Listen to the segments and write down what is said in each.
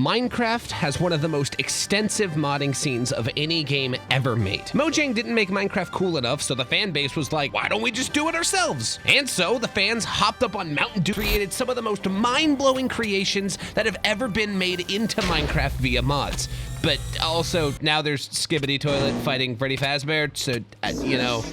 Minecraft has one of the most extensive modding scenes of any game ever made. Mojang didn't make Minecraft cool enough, so the fan base was like, why don't we just do it ourselves? And so the fans hopped up on Mountain Dew, created some of the most mind-blowing creations that have ever been made into Minecraft via mods. But also, now there's Skibbity Toilet fighting Freddy Fazbear, so, you know,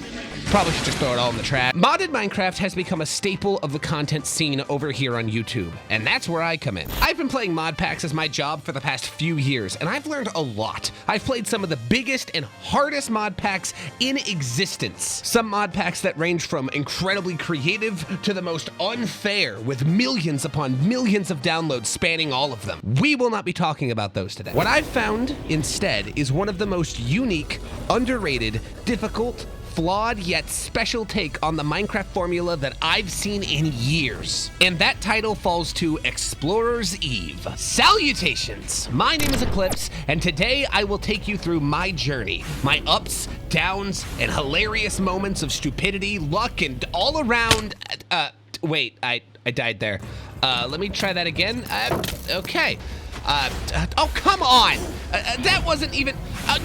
probably should just throw it all in the trash. Modded Minecraft has become a staple of the content scene over here on YouTube, and that's where I come in. I've been playing mod packs as my job for the past few years, and I've learned a lot. I've played some of the biggest and hardest mod packs in existence. Some mod packs that range from incredibly creative to the most unfair, with millions upon millions of downloads spanning all of them. We will not be talking about those today. What I've found instead is one of the most unique, underrated, difficult, flawed yet special take on the Minecraft formula that I've seen in years. And that title falls to Explorer's Eve. Salutations! My name is Eclipse, and today I will take you through my journey, my ups, downs, and hilarious moments of stupidity, luck, and all around, wait, I died there. Let me try that again. Okay. Oh, come on! That wasn't even...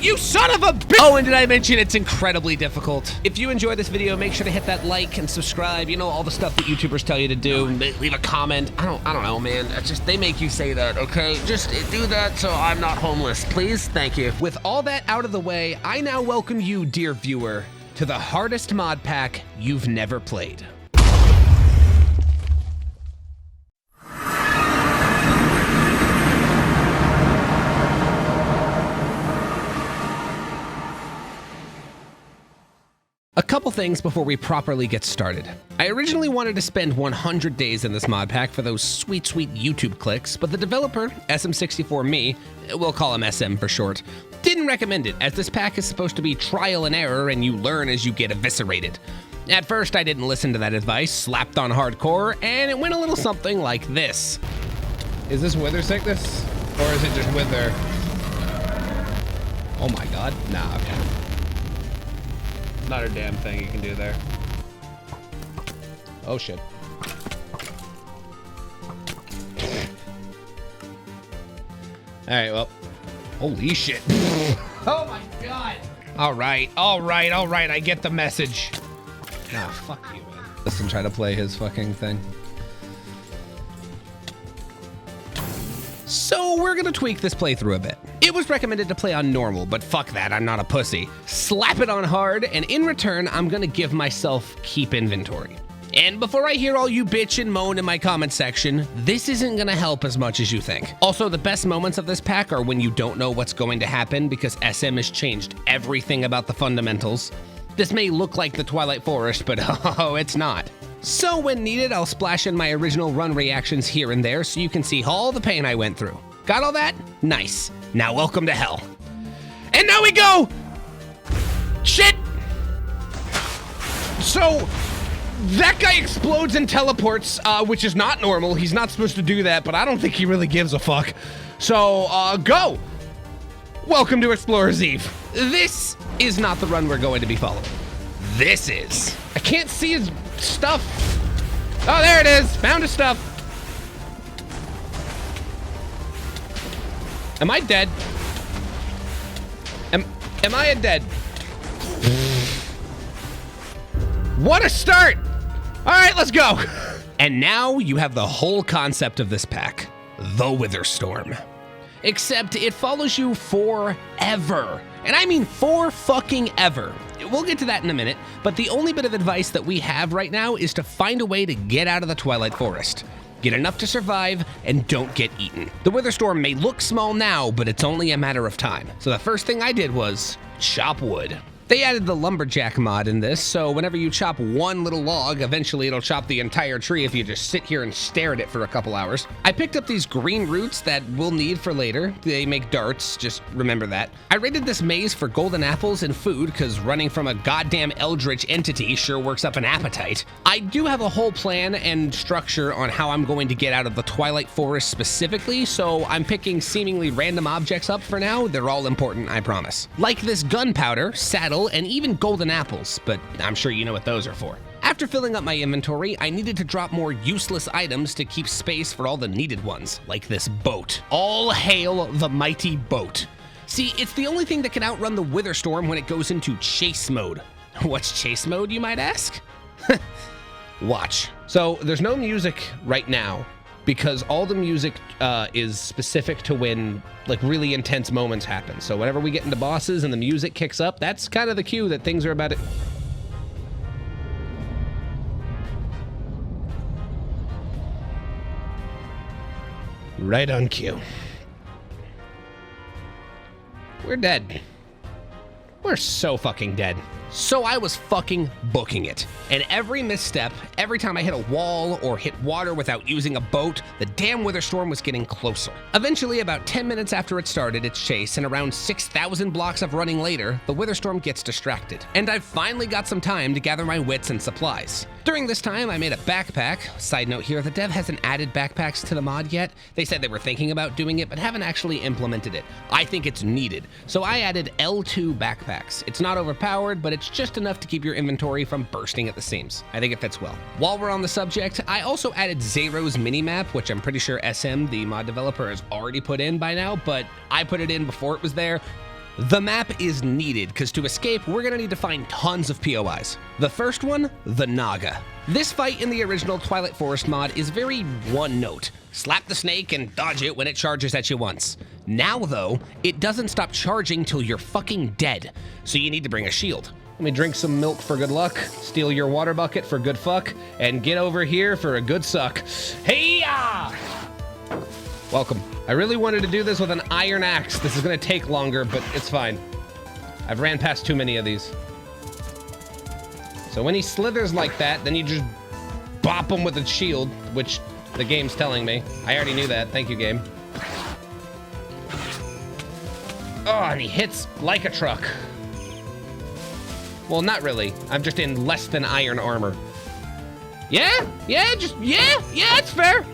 you son of a bitch! Oh, and did I mention it's incredibly difficult? If you enjoy this video, make sure to hit that like and subscribe. You know, all the stuff that YouTubers tell you to do. Leave a comment. I don't know, man. They make you say that, okay? Just do that so I'm not homeless, please. Thank you. With all that out of the way, I now welcome you, dear viewer, to the hardest mod pack you've never played. A couple things before we properly get started. I originally wanted to spend 100 days in this mod pack for those sweet, sweet YouTube clicks, but the developer, SM64Me, we'll call him SM for short, didn't recommend it, as this pack is supposed to be trial and error and you learn as you get eviscerated. At first, I didn't listen to that advice, slapped on hardcore, and it went a little something like this. Is this wither sickness? Or is it just wither? Oh my god. Nah, okay. Not a damn thing you can do there. Oh shit. Alright, well. Holy shit. Oh my god. Alright, I get the message. Nah, fuck you, man. Listen, try to play his fucking thing. So we're gonna tweak this playthrough a bit. It was recommended to play on normal, but fuck that, I'm not a pussy. Slap it on hard, and in return, I'm gonna give myself keep inventory. And before I hear all you bitch and moan in my comment section, this isn't gonna help as much as you think. Also, the best moments of this pack are when you don't know what's going to happen because SM has changed everything about the fundamentals. This may look like the Twilight Forest, but oh, it's not. So when needed, I'll splash in my original run reactions here and there so you can see all the pain I went through. Got all that? Nice. Now welcome to hell. And now we go! Shit! So, that guy explodes and teleports, which is not normal. He's not supposed to do that, but I don't think he really gives a fuck. So, go! Welcome to Explorer's Eve. This is not the run we're going to be following. This is. I can't see his stuff. Oh, there it is. Found his stuff. Am I dead? Am I dead? What a start! All right, let's go. And now you have the whole concept of this pack, the Wither Storm. Except it follows you forever. And I mean for fucking ever. We'll get to that in a minute, but the only bit of advice that we have right now is to find a way to get out of the Twilight Forest. Get enough to survive, and don't get eaten. The Wither Storm may look small now, but it's only a matter of time. So the first thing I did was chop wood. They added the lumberjack mod in this, so whenever you chop one little log, eventually it'll chop the entire tree if you just sit here and stare at it for a couple hours. I picked up these green roots that we'll need for later. They make darts, just remember that. I raided this maze for golden apples and food, because running from a goddamn eldritch entity sure works up an appetite. I do have a whole plan and structure on how I'm going to get out of the Twilight Forest specifically, so I'm picking seemingly random objects up for now. They're all important, I promise. Like this gunpowder, saddle, and even golden apples, but I'm sure you know what those are for. After filling up my inventory, I needed to drop more useless items to keep space for all the needed ones, like this boat. All hail the mighty boat. See, it's the only thing that can outrun the Wither Storm when it goes into chase mode. What's chase mode, you might ask? Watch. So there's no music right now because all the music is specific to when like really intense moments happen. So whenever we get into bosses and the music kicks up, that's kind of the cue that things are about to... Right on cue. We're dead. We're so fucking dead. So I was fucking booking it. And every misstep, every time I hit a wall or hit water without using a boat, the damn Wither Storm was getting closer. Eventually, about 10 minutes after it started its chase and around 6,000 blocks of running later, the Wither Storm gets distracted. And I've finally got some time to gather my wits and supplies. During this time, I made a backpack. Side note here, the dev hasn't added backpacks to the mod yet. They said they were thinking about doing it, but haven't actually implemented it. I think it's needed. So I added L2 backpacks. It's not overpowered, but it's just enough to keep your inventory from bursting at the seams. I think it fits well. While we're on the subject, I also added Zero's minimap, which I'm pretty sure SM, the mod developer, has already put in by now, but I put it in before it was there. The map is needed, because to escape, we're gonna need to find tons of POIs. The first one, the Naga. This fight in the original Twilight Forest mod is very one note. Slap the snake and dodge it when it charges at you once. Now though, it doesn't stop charging till you're fucking dead, so you need to bring a shield. Let me drink some milk for good luck, steal your water bucket for good fuck, and get over here for a good suck. Hey-ya! Welcome. I really wanted to do this with an iron axe. This is gonna take longer, but it's fine. I've ran past too many of these. So when he slithers like that, then you just bop him with a shield, which the game's telling me. I already knew that. Thank you, game. Oh, and he hits like a truck. Well, not really. I'm just in less than iron armor. Yeah, it's fair.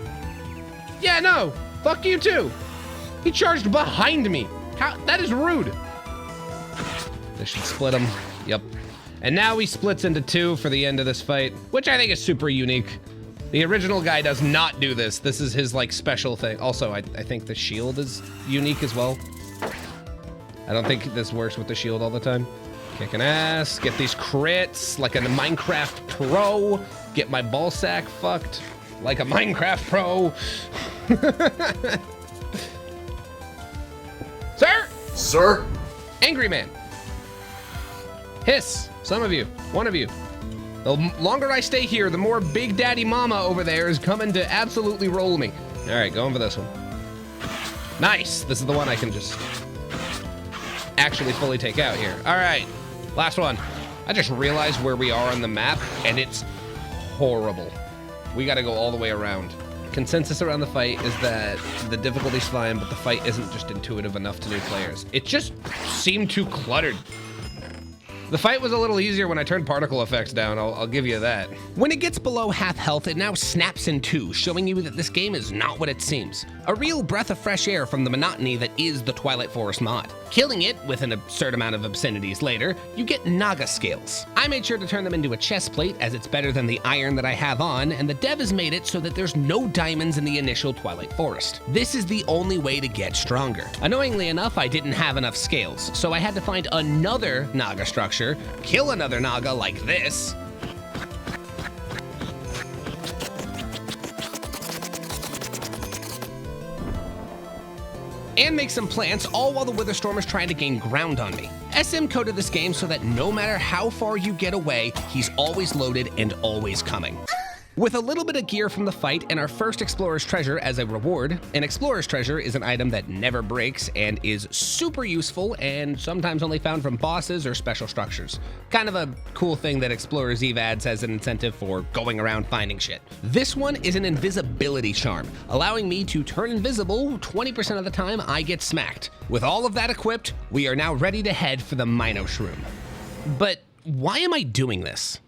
Yeah, no. Fuck you too. He charged behind me. How? That is rude. This should split him. Yep. And now he splits into two for the end of this fight, which I think is super unique. The original guy does not do this. This is his like special thing. Also, I think the shield is unique as well. I don't think this works with the shield all the time. Kicking ass, get these crits like a Minecraft pro. Get my ball sack fucked like a Minecraft pro. Sir? Sir? Angry man. Hiss, some of you, one of you. The longer I stay here, the more Big Daddy Mama over there is coming to absolutely roll me. All right, going for this one. Nice, this is the one I can just actually fully take out here. All right, last one. I just realized where we are on the map and it's horrible. We gotta go all the way around. Consensus around the fight is that the difficulty's fine, but the fight isn't just intuitive enough to new players. It just seemed too cluttered. The fight was a little easier when I turned particle effects down, I'll give you that. When it gets below half health, it now snaps in two, showing you that this game is not what it seems. A real breath of fresh air from the monotony that is the Twilight Forest mod. Killing it with an absurd amount of obscenities later, you get Naga scales. I made sure to turn them into a chest plate as it's better than the iron that I have on, and the dev has made it so that there's no diamonds in the initial Twilight Forest. This is the only way to get stronger. Annoyingly enough, I didn't have enough scales, so I had to find another Naga structure, kill another Naga like this, and make some plants, all while the Wither Storm is trying to gain ground on me. SM coded this game so that no matter how far you get away, he's always loaded and always coming. With a little bit of gear from the fight and our first Explorer's Treasure as a reward, an Explorer's Treasure is an item that never breaks and is super useful and sometimes only found from bosses or special structures. Kind of a cool thing that Explorer's Eve adds as an incentive for going around finding shit. This one is an invisibility charm, allowing me to turn invisible 20% of the time I get smacked. With all of that equipped, we are now ready to head for the Mino Shroom. But why am I doing this?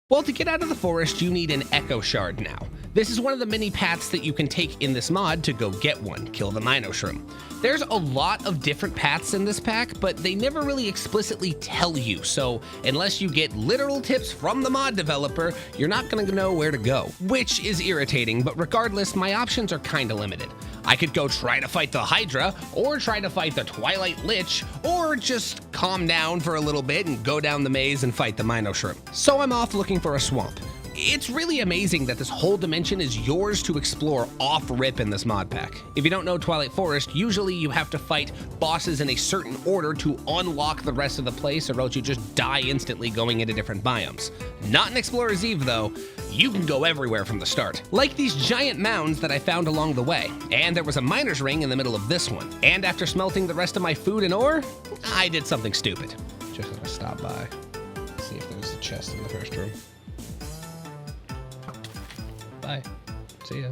Well, to get out of the forest, you need an echo shard now. This is one of the many paths that you can take in this mod to go get one, kill the Mino Shroom. There's a lot of different paths in this pack, but they never really explicitly tell you, so unless you get literal tips from the mod developer, you're not gonna know where to go, which is irritating, but regardless, my options are kinda limited. I could go try to fight the Hydra, or try to fight the Twilight Lich, or just calm down for a little bit and go down the maze and fight the Mino Shroom. So I'm off looking for a swamp. It's really amazing that this whole dimension is yours to explore off-rip in this mod pack. If you don't know Twilight Forest, usually you have to fight bosses in a certain order to unlock the rest of the place, or else you just die instantly going into different biomes. Not in Explorer's Eve though, you can go everywhere from the start. Like these giant mounds that I found along the way, and there was a miner's ring in the middle of this one. And after smelting the rest of my food and ore, I did something stupid. Just gonna stop by, see if there's a chest in the first room. Bye. See ya.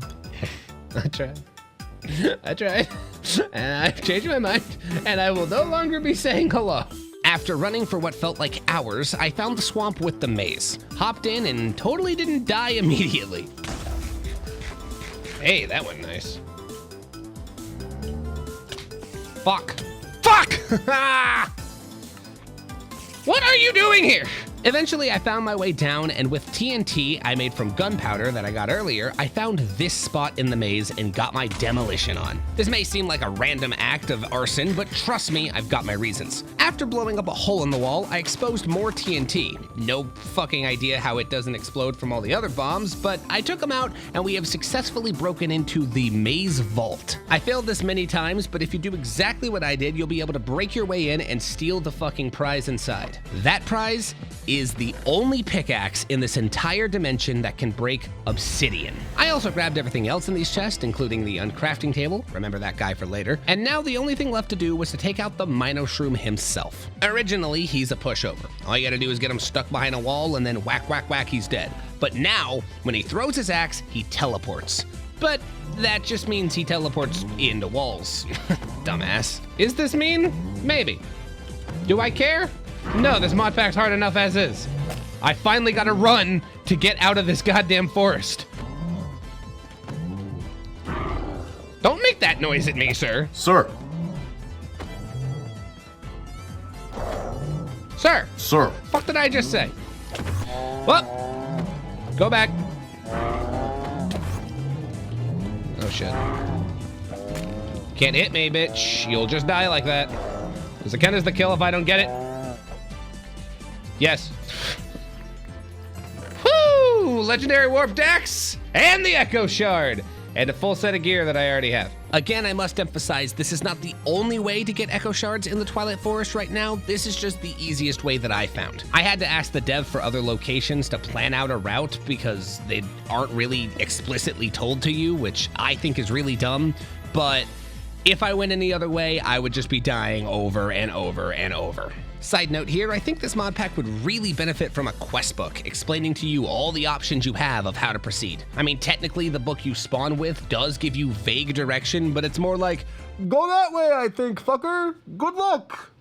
I tried. And I've changed my mind, and I will no longer be saying hello. After running for what felt like hours, I found the swamp with the maze. Hopped in and totally didn't die immediately. Hey, that went nice. Fuck. Fuck! What are you doing here? Eventually, I found my way down, and with TNT I made from gunpowder that I got earlier, I found this spot in the maze and got my demolition on. This may seem like a random act of arson, but trust me, I've got my reasons. After blowing up a hole in the wall, I exposed more TNT. No fucking idea how it doesn't explode from all the other bombs, but I took them out, and we have successfully broken into the maze vault. I failed this many times, but if you do exactly what I did, you'll be able to break your way in and steal the fucking prize inside. That prize is the only pickaxe in this entire dimension that can break obsidian. I also grabbed everything else in these chests, including the uncrafting table, remember that guy for later, and now the only thing left to do was to take out the Mino Shroom himself. Originally, he's a pushover. All you gotta do is get him stuck behind a wall and then whack, whack, whack, he's dead. But now, when he throws his axe, he teleports. But that just means he teleports into walls. Dumbass. Is this mean? Maybe. Do I care? No, this mod pack's hard enough as is. I finally gotta run to get out of this goddamn forest. Don't make that noise at me, sir. Sir. Sir. Sir. Fuck did I just say? Well, go back. Oh shit. Can't hit me, bitch. You'll just die like that. Does it count as the kill if I don't get it? Yes. Woo! Legendary Warp Dex and the Echo Shard and a full set of gear that I already have. Again, I must emphasize, this is not the only way to get Echo Shards in the Twilight Forest right now. This is just the easiest way that I found. I had to ask the dev for other locations to plan out a route because they aren't really explicitly told to you, which I think is really dumb, but if I went any other way, I would just be dying over and over and over. Side note here, I think this mod pack would really benefit from a quest book explaining to you all the options you have of how to proceed. I mean, technically the book you spawn with does give you vague direction, but it's more like, go that way, I think, fucker. Good luck.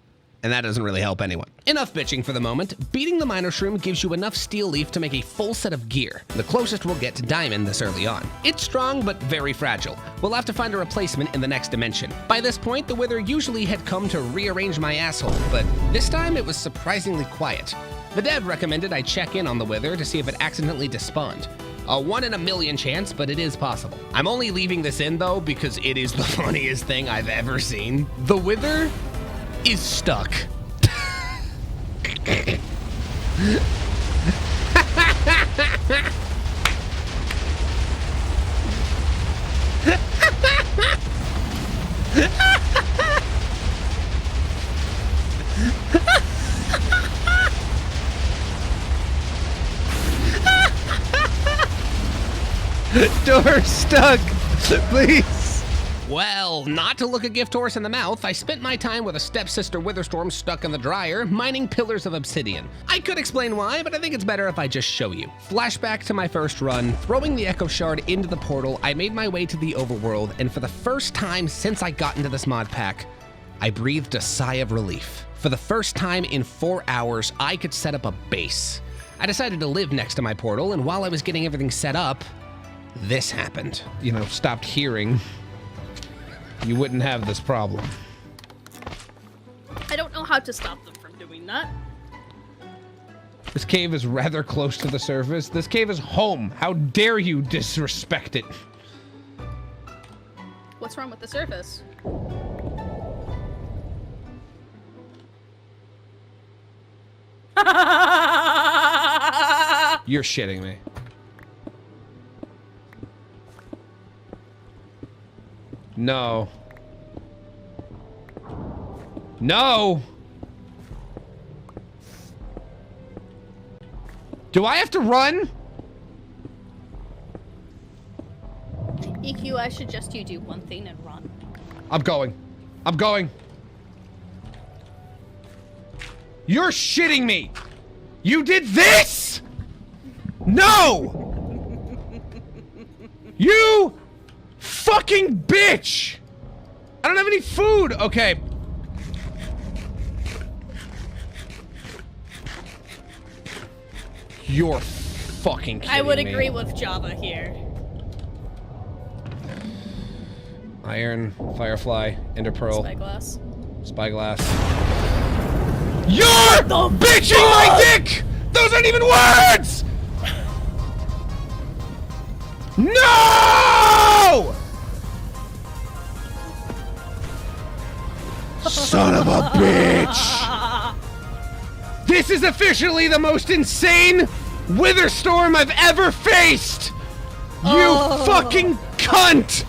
And that doesn't really help anyone. Enough bitching for the moment. Beating the Mino Shroom gives you enough steel leaf to make a full set of gear, the closest we'll get to diamond this early on. It's strong, but very fragile. We'll have to find a replacement in the next dimension. By this point, the Wither usually had come to rearrange my asshole, but this time it was surprisingly quiet. The dev recommended I check in on the Wither to see if it accidentally despawned. A 1 in a million chance, but it is possible. I'm only leaving this in though because it is the funniest thing I've ever seen. The Wither is stuck. Door stuck, please. Well, not to look a gift horse in the mouth, I spent my time with a stepsister Witherstorm stuck in the dryer, mining pillars of obsidian. I could explain why, but I think it's better if I just show you. Flashback to my first run, throwing the Echo Shard into the portal, I made my way to the overworld, and for the first time since I got into this mod pack, I breathed a sigh of relief. For the first time in 4 hours, I could set up a base. I decided to live next to my portal, and while I was getting everything set up, this happened. You know, stopped hearing, you wouldn't have this problem. I don't know how to stop them from doing that. This cave is rather close to the surface. This cave is home. How dare you disrespect it? What's wrong with the surface? You're shitting me. No. No! Do I have to run? EQ, I suggest you do one thing and run. I'm going. I'm going. You're shitting me! You did this?! No! You fucking bitch! I don't have any food! Okay. You're fucking kidding me. I would agree with Java here. Iron, Firefly, Ender Pearl, Spyglass. Spyglass. You're bitching my dick! Those aren't even words! No! Son of a bitch! This is officially the most insane wither storm I've ever faced! You fucking cunt!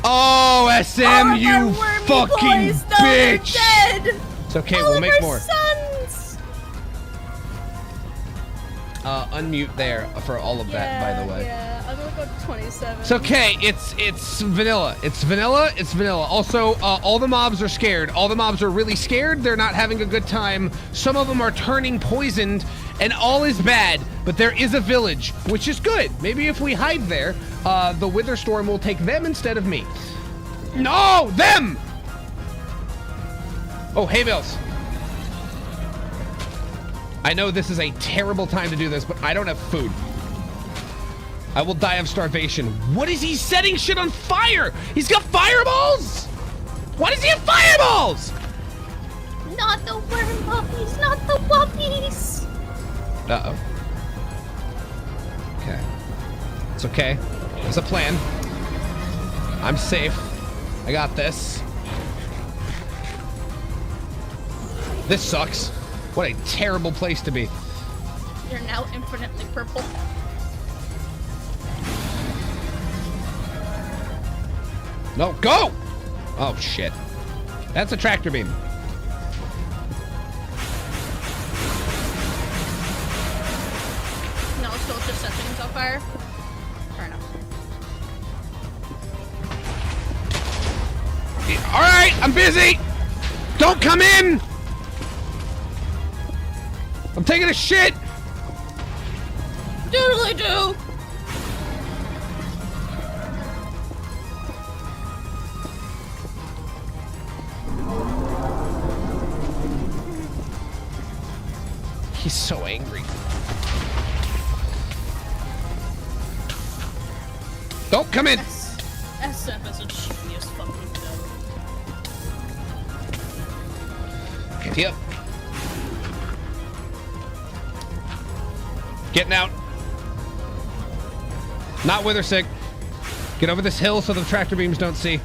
Oh, SM, you fucking bitch! It's okay, we'll make more. Sons. Unmute there for all of that, by the way. Yeah, I'm gonna go to 27. It's okay, it's vanilla. It's vanilla, it's vanilla. Also, all the mobs are scared. All the mobs are really scared, they're not having a good time. Some of them are turning poisoned, and all is bad. But there is a village, which is good. Maybe if we hide there, the wither storm will take them instead of me. No, them! Oh, hay bales. I know this is a terrible time to do this, but I don't have food. I will die of starvation. What is he setting shit on fire? He's got fireballs? Why does he have fireballs? Not the worm puppies, not the puppies. Uh-oh. Okay. It's okay. There's a plan. I'm safe. I got this. This sucks. What a terrible place to be. You're now infinitely purple. No, go! Oh, shit. That's a tractor beam. No, so it's just set things on fire. Fair enough. All right, I'm busy. Don't come in. I'm taking a shit. Doodly do. He's so angry. Don't come in. SF is a genius fucking dope. Get up. Getting out. Not wither sick. Get over this hill so the tractor beams don't see.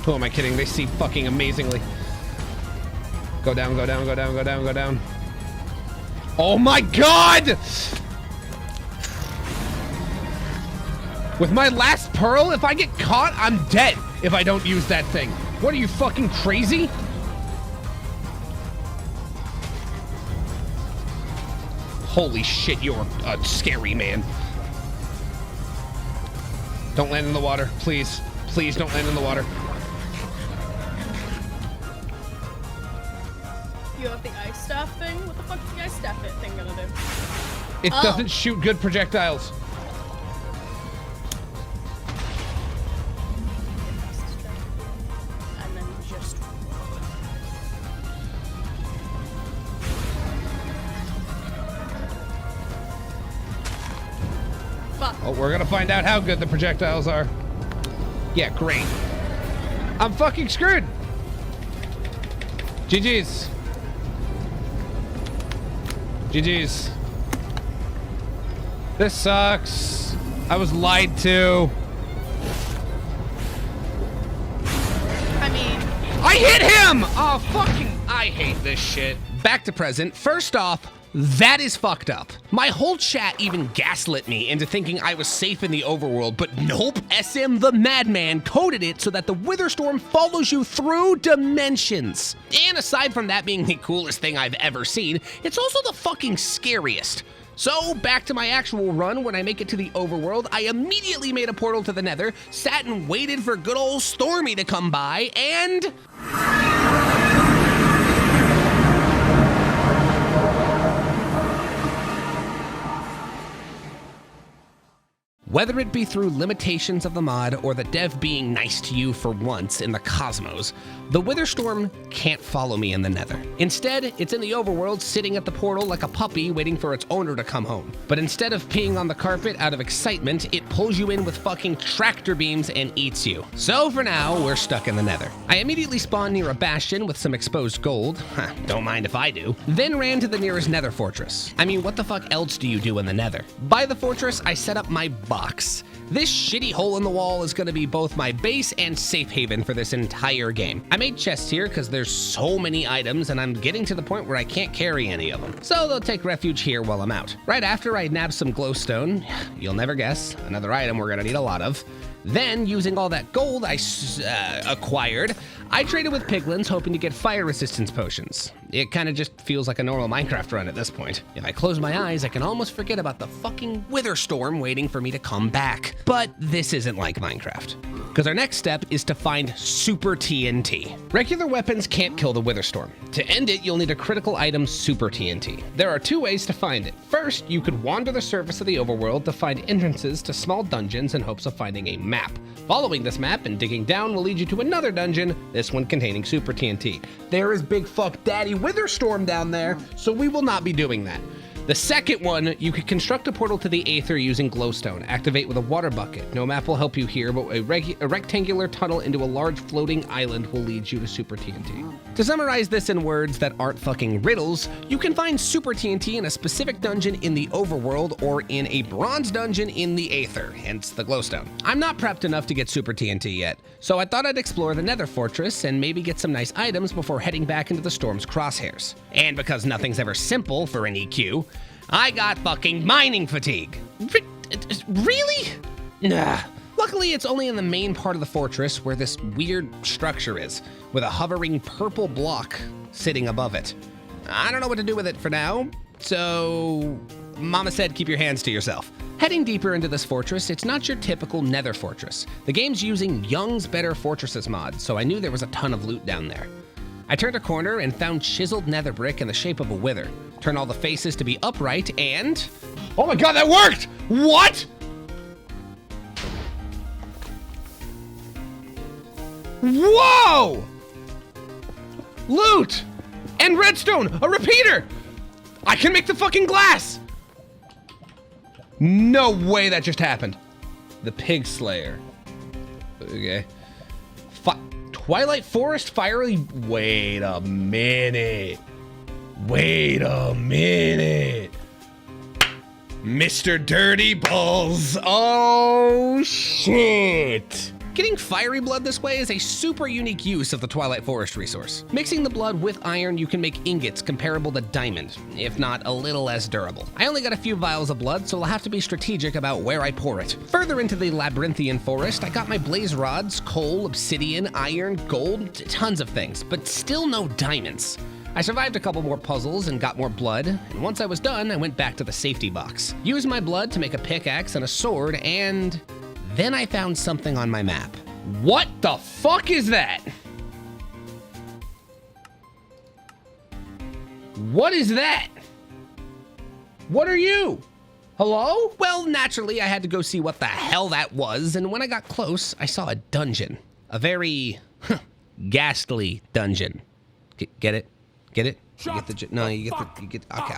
Who am I kidding? They see fucking amazingly. Go down, go down, go down, go down, go down. Oh my god! With my last pearl, if I get caught, I'm dead if I don't use that thing. What are you, fucking crazy? Holy shit, you're a scary man. Don't land in the water, please. Please don't land in the water. You have the ice staff thing? What the fuck is the ice staff thing gonna do? It doesn't shoot good projectiles. And then just... Oh, we're gonna find out how good the projectiles are. Yeah, great. I'm fucking screwed. GG's. GG's. This sucks. I was lied to. I mean, I hit him! Oh, fucking, I hate this shit. Back to present. First off, that is fucked up. My whole chat even gaslit me into thinking I was safe in the overworld, but nope. SM the Madman coded it so that the Witherstorm follows you through dimensions. And aside from that being the coolest thing I've ever seen, it's also the fucking scariest. So back to my actual run. When I make it to the overworld, I immediately made a portal to the nether, sat and waited for good old Stormy to come by, and... Whether it be through limitations of the mod or the dev being nice to you for once in the cosmos, the Witherstorm can't follow me in the nether. Instead, it's in the overworld sitting at the portal like a puppy waiting for its owner to come home. But instead of peeing on the carpet out of excitement, it pulls you in with fucking tractor beams and eats you. So for now, we're stuck in the nether. I immediately spawned near a bastion with some exposed gold. Don't mind if I do. Then ran to the nearest nether fortress. I mean, what the fuck else do you do in the nether? By the fortress, I set up my box. This shitty hole in the wall is going to be both my base and safe haven for this entire game. I made chests here because there's so many items and I'm getting to the point where I can't carry any of them. So they'll take refuge here while I'm out. Right after I nabbed some glowstone, you'll never guess, another item we're going to need a lot of. Then, using all that gold I acquired, I traded with piglins hoping to get fire resistance potions. It kind of just feels like a normal Minecraft run at this point. If I close my eyes, I can almost forget about the fucking Witherstorm waiting for me to come back. But this isn't like Minecraft. Because our next step is to find Super TNT. Regular weapons can't kill the Witherstorm. To end it, you'll need a critical item, Super TNT. There are two ways to find it. First, you could wander the surface of the overworld to find entrances to small dungeons in hopes of finding a map. Following this map and digging down will lead you to another dungeon, this one containing Super TNT. There is big fuck daddy Witherstorm down there, so we will not be doing that. The second one, you could construct a portal to the Aether using glowstone. Activate with a water bucket. No map will help you here, but a rectangular tunnel into a large floating island will lead you to Super TNT. To summarize this in words that aren't fucking riddles, you can find Super TNT in a specific dungeon in the overworld or in a bronze dungeon in the Aether, hence the glowstone. I'm not prepped enough to get Super TNT yet, so I thought I'd explore the Nether Fortress and maybe get some nice items before heading back into the Storm's crosshairs. And because nothing's ever simple for an EQ, I got fucking mining fatigue. Really? Nah. Luckily, it's only in the main part of the fortress where this weird structure is, with a hovering purple block sitting above it. I don't know what to do with it for now, so Mama said keep your hands to yourself. Heading deeper into this fortress, it's not your typical nether fortress. The game's using Young's Better Fortresses mod, so I knew there was a ton of loot down there. I turned a corner and found chiseled nether brick in the shape of a wither. Turn all the faces to be upright and... Oh my god, that worked! What? Whoa! Loot! And redstone! A repeater! I can make the fucking glass! No way that just happened. The Pig Slayer. Okay. Twilight Forest Fiery... Wait a minute. Wait a minute. Mr. Dirty Balls. Oh, shit. Getting fiery blood this way is a super unique use of the Twilight Forest resource. Mixing the blood with iron, you can make ingots comparable to diamond, if not a little less durable. I only got a few vials of blood, so I'll have to be strategic about where I pour it. Further into the labyrinthian forest, I got my blaze rods, coal, obsidian, iron, gold, tons of things, but still no diamonds. I survived a couple more puzzles and got more blood, and once I was done, I went back to the safety box. Used my blood to make a pickaxe and a sword, and then I found something on my map. What the fuck is that? What is that? What are you? Hello? Well, naturally, I had to go see what the hell that was, and when I got close, I saw a dungeon. A very ghastly dungeon. Get it? Get it? No, you get. Okay,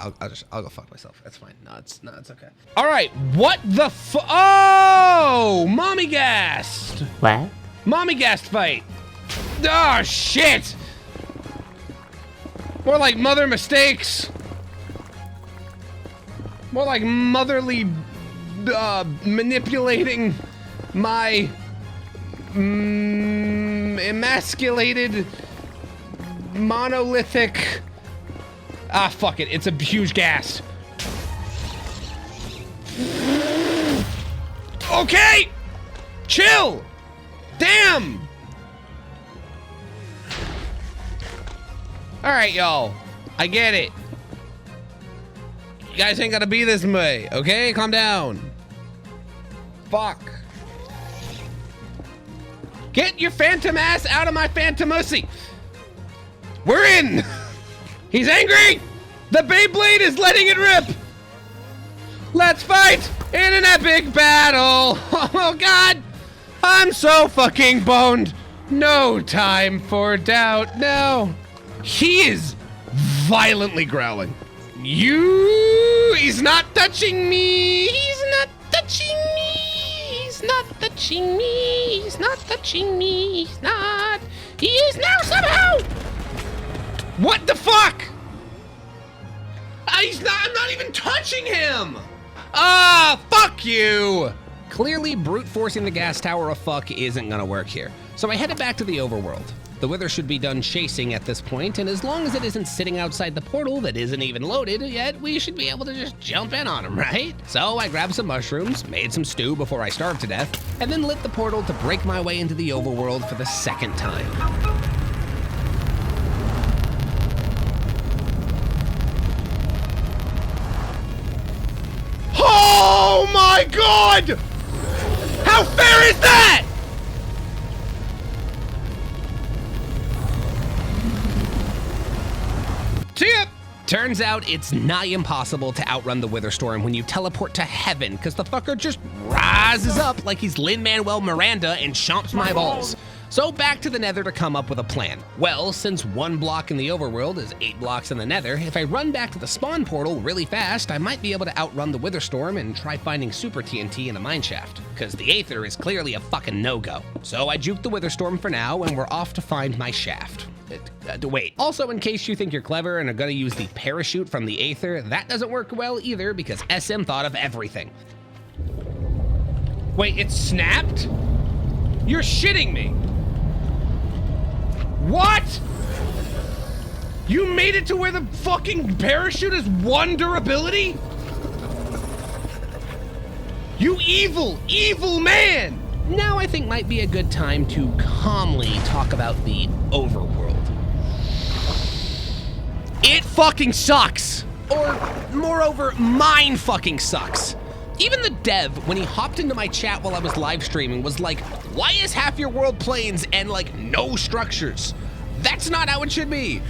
I'll go fuck myself. That's fine. No, it's okay. All right, what the Oh, mommy gassed. What? Mommy gassed fight. Oh shit. More like mother mistakes. More like motherly manipulating my emasculated monolithic. Ah, fuck it. It's a huge gas. Okay! Chill! Damn! Alright, y'all. I get it. You guys ain't gotta be this way, okay? Calm down. Fuck. Get your phantom ass out of my phantomussy. We're in. He's angry. The Beyblade is letting it rip. Let's fight in an epic battle. Oh God. I'm so fucking boned. No time for doubt. No. He is violently growling. He's not touching me. He's not touching me. He's not touching me. He's not touching me. He's not. He is now somehow. What the fuck? I'm not even touching him. Ah, fuck you. Clearly, brute forcing the gas tower of fuck isn't gonna work here. So I headed back to the overworld. The wither should be done chasing at this point, and as long as it isn't sitting outside the portal that isn't even loaded yet, we should be able to just jump in on him, right? So I grabbed some mushrooms, made some stew before I starved to death, and then lit the portal to break my way into the overworld for the second time. Oh my God! How fair is that? Tip! Turns out it's nigh impossible to outrun the Wither Storm when you teleport to heaven, because the fucker just rises up like he's Lin-Manuel Miranda and chomps my balls. So back to the Nether to come up with a plan. Well, since 1 block in the overworld is 8 blocks in the Nether, if I run back to the spawn portal really fast, I might be able to outrun the Wither Storm and try finding super TNT in a mineshaft, because the Aether is clearly a fucking no-go. So I juked the Wither Storm for now, and we're off to find my shaft. Wait, also in case you think you're clever and are gonna use the parachute from the Aether, that doesn't work well either because SM thought of everything. Wait, it snapped? You're shitting me. What? You made it to where the fucking parachute is 1 durability? You evil, evil man! Now I think might be a good time to calmly talk about the overworld. It fucking sucks! Or, moreover, mine fucking sucks. Even the dev, when he hopped into my chat while I was live streaming, was like, why is half your world plains and like no structures? That's not how it should be.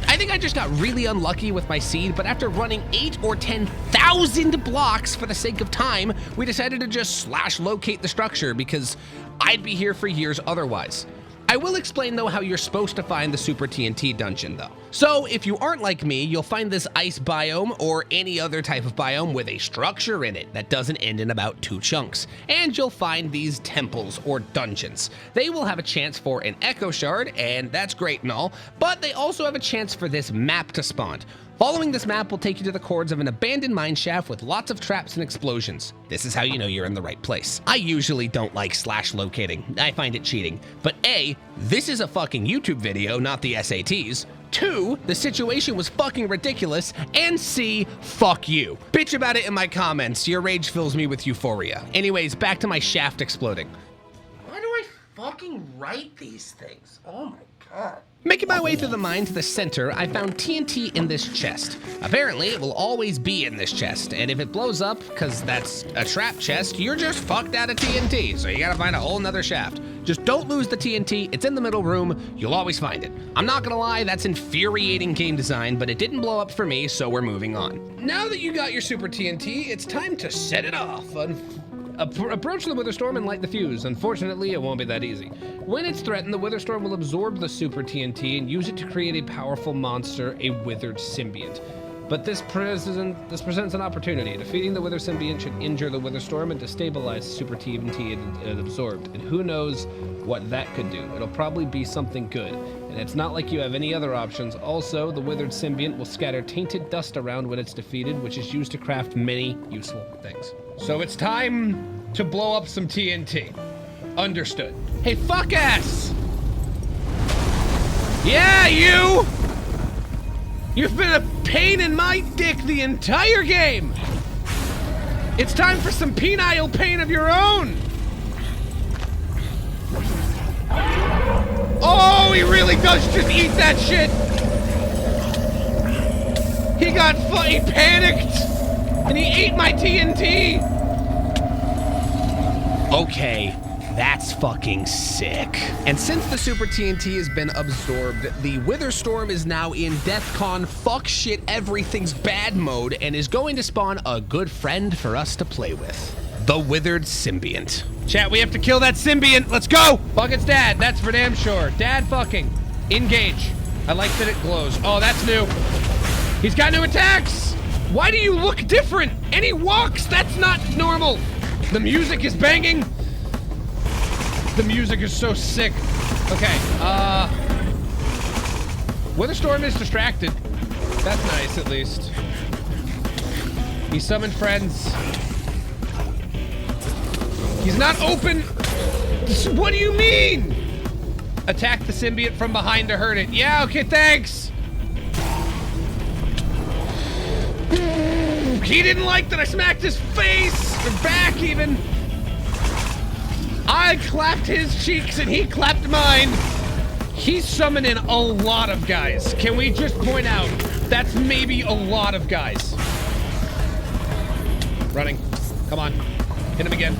I think I just got really unlucky with my seed, but after running 8 or 10,000 blocks for the sake of time, we decided to just /locate the structure because I'd be here for years otherwise. I will explain though how you're supposed to find the Super TNT dungeon though. So if you aren't like me, you'll find this ice biome or any other type of biome with a structure in it that doesn't end in about 2 chunks. And you'll find these temples or dungeons. They will have a chance for an echo shard, and that's great and all, but they also have a chance for this map to spawn. Following this map will take you to the cords of an abandoned mineshaft with lots of traps and explosions. This is how you know you're in the right place. I usually don't like /locating. I find it cheating. But A, this is a fucking YouTube video, not the SATs. 2, the situation was fucking ridiculous. And C, fuck you. Bitch about it in my comments. Your rage fills me with euphoria. Anyways, back to my shaft exploding. Why do I fucking write these things? Oh my God. Making my way through the mine to the center, I found TNT in this chest. Apparently, it will always be in this chest, and if it blows up, because that's a trap chest, you're just fucked out of TNT, so you gotta find a whole nother shaft. Just don't lose the TNT, it's in the middle room, you'll always find it. I'm not gonna lie, that's infuriating game design, but it didn't blow up for me, so we're moving on. Now that you got your Super TNT, it's time to set it off. Approach the wither storm and light the fuse. Unfortunately, it won't be that easy. When it's threatened, the wither storm will absorb the super TNT and use it to create a powerful monster, a withered symbiont. But this presents an opportunity. Defeating the wither symbiont should injure the wither storm and destabilize super TNT it absorbed. And who knows what that could do. It'll probably be something good. And it's not like you have any other options. Also, the withered symbiont will scatter tainted dust around when it's defeated, which is used to craft many useful things. So it's time to blow up some TNT. Understood. Hey, fuck ass! Yeah, you! You've been a pain in my dick the entire game! It's time for some penile pain of your own! Oh, he really does just eat that shit! He panicked! And he ate my TNT! Okay, that's fucking sick. And since the Super TNT has been absorbed, the Wither Storm is now in DEFCON fuck shit everything's bad mode and is going to spawn a good friend for us to play with. The Withered Symbiont. Chat, we have to kill that symbiont. Let's go! Fuck its dad, that's for damn sure. Dad fucking. Engage. I like that it glows. Oh, that's new. He's got new attacks! Why do you look different? And he walks, that's not normal. The music is banging. The music is so sick. Okay, Witherstorm is distracted. That's nice, at least. He summoned friends. He's not open. What do you mean? Attack the symbiont from behind to hurt it. Yeah, okay, thanks. He didn't like that I smacked his face, or back even. I clapped his cheeks and he clapped mine. He's summoning a lot of guys. Can we just point out, that's maybe a lot of guys. Running, come on, hit him again.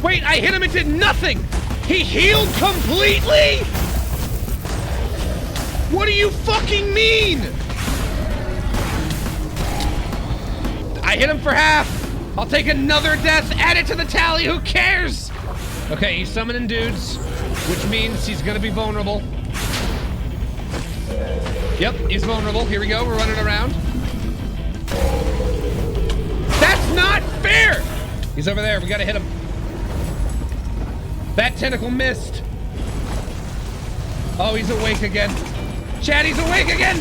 Wait, I hit him, it did nothing. He healed completely? What do you fucking mean? I hit him for half. I'll take another death, add it to the tally, who cares? Okay, he's summoning dudes, which means he's gonna be vulnerable. Yep, he's vulnerable. Here we go, we're running around. That's not fair! He's over there, we gotta hit him. That tentacle missed. Oh, he's awake again. Chad, he's awake again!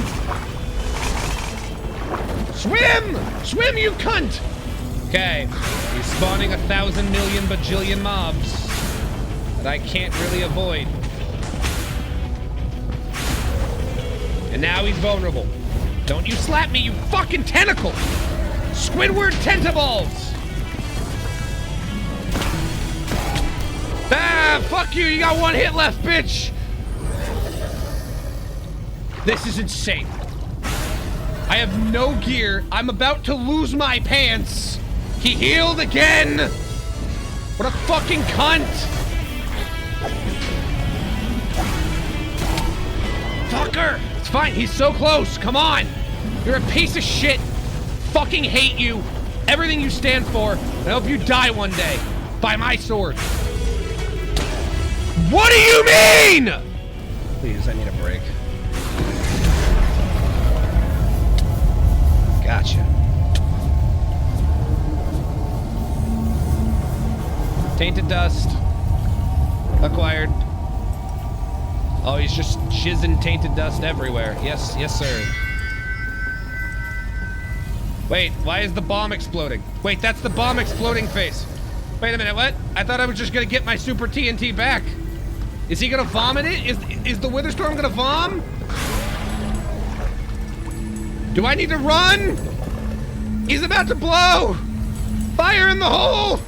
Swim! Swim, you cunt! Okay, he's spawning 1,000 million bajillion mobs that I can't really avoid. And now he's vulnerable. Don't you slap me, you fucking tentacle! Squidward tentaballs! Ah, fuck you, you got one hit left, bitch! This is insane. I have no gear. I'm about to lose my pants. He healed again. What a fucking cunt. Fucker. It's fine. He's so close. Come on. You're a piece of shit. Fucking hate you. Everything you stand for. I hope you die one day. By my sword. What do you mean? Please, I need a break. Gotcha. Tainted dust. Acquired. Oh, he's just jizzing tainted dust everywhere. Yes, yes, sir. Wait, why is the bomb exploding? Wait, that's the bomb exploding face. Wait a minute, what? I thought I was just gonna get my super TNT back. Is he gonna vomit it? Is the Witherstorm gonna vom? Do I need to run? He's about to blow! Fire in the hole!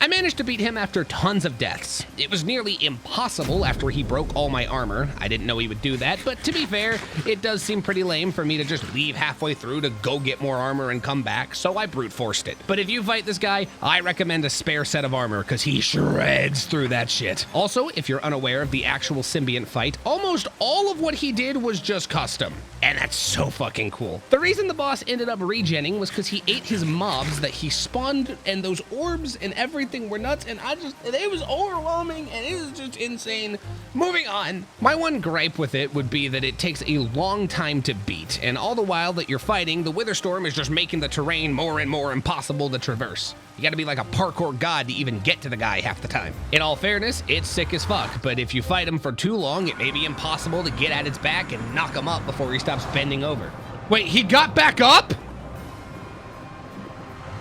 I managed to beat him after tons of deaths. It was nearly impossible after he broke all my armor. I didn't know he would do that, but to be fair, it does seem pretty lame for me to just leave halfway through to go get more armor and come back, so I brute forced it. But if you fight this guy, I recommend a spare set of armor because he shreds through that shit. Also, if you're unaware of the actual symbiont fight, almost all of what he did was just custom. And that's so fucking cool. The reason the boss ended up regenning was because he ate his mobs that he spawned, and those orbs and everything were nuts, and it was overwhelming, and it was just insane. Moving on. My one gripe with it would be that it takes a long time to beat, and all the while that you're fighting, the Witherstorm is just making the terrain more and more impossible to traverse. You gotta be like a parkour god to even get to the guy half the time. In all fairness, it's sick as fuck, but if you fight him for too long, it may be impossible to get at its back and knock him up before he stops bending over. Wait, he got back up?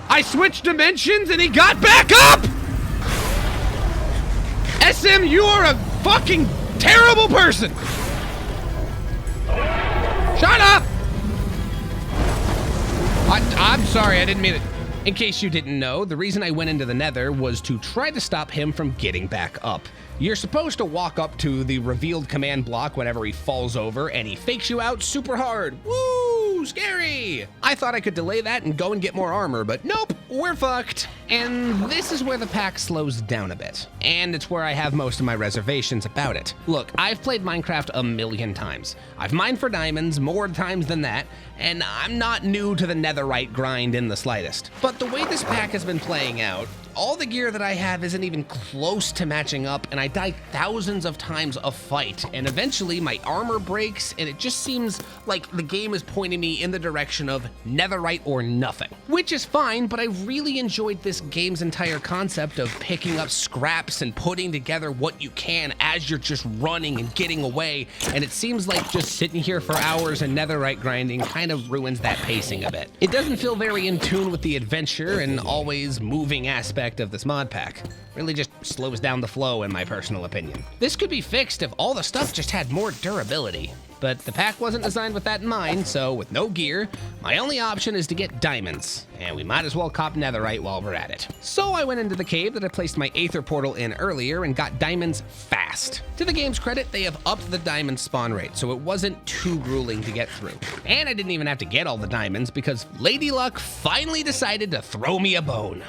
I switched dimensions and he got back up? SM, you are a fucking terrible person. Shut up! I'm sorry, I didn't mean it. In case you didn't know, the reason I went into the Nether was to try to stop him from getting back up. You're supposed to walk up to the revealed command block whenever he falls over, and he fakes you out super hard. Woo! Scary! I thought I could delay that and go and get more armor, but nope, we're fucked. And this is where the pack slows down a bit. And it's where I have most of my reservations about it. Look, I've played Minecraft a million times. I've mined for diamonds more times than that, and I'm not new to the netherite grind in the slightest. But the way this pack has been playing out, all the gear that I have isn't even close to matching up, and I die thousands of times a fight, and eventually my armor breaks, and it just seems like the game is pointing me in the direction of netherite or nothing. Which is fine, but I really enjoyed this game's entire concept of picking up scraps and putting together what you can as you're just running and getting away, and it seems like just sitting here for hours and netherite grinding kind of ruins that pacing a bit. It doesn't feel very in tune with the adventure and always moving aspect of this mod pack. Really just slows down the flow in my personal opinion. This could be fixed if all the stuff just had more durability. But the pack wasn't designed with that in mind, so with no gear, my only option is to get diamonds, and we might as well cop netherite while we're at it. So I went into the cave that I placed my aether portal in earlier and got diamonds fast. To the game's credit, they have upped the diamond spawn rate, so it wasn't too grueling to get through. And I didn't even have to get all the diamonds because Lady Luck finally decided to throw me a bone.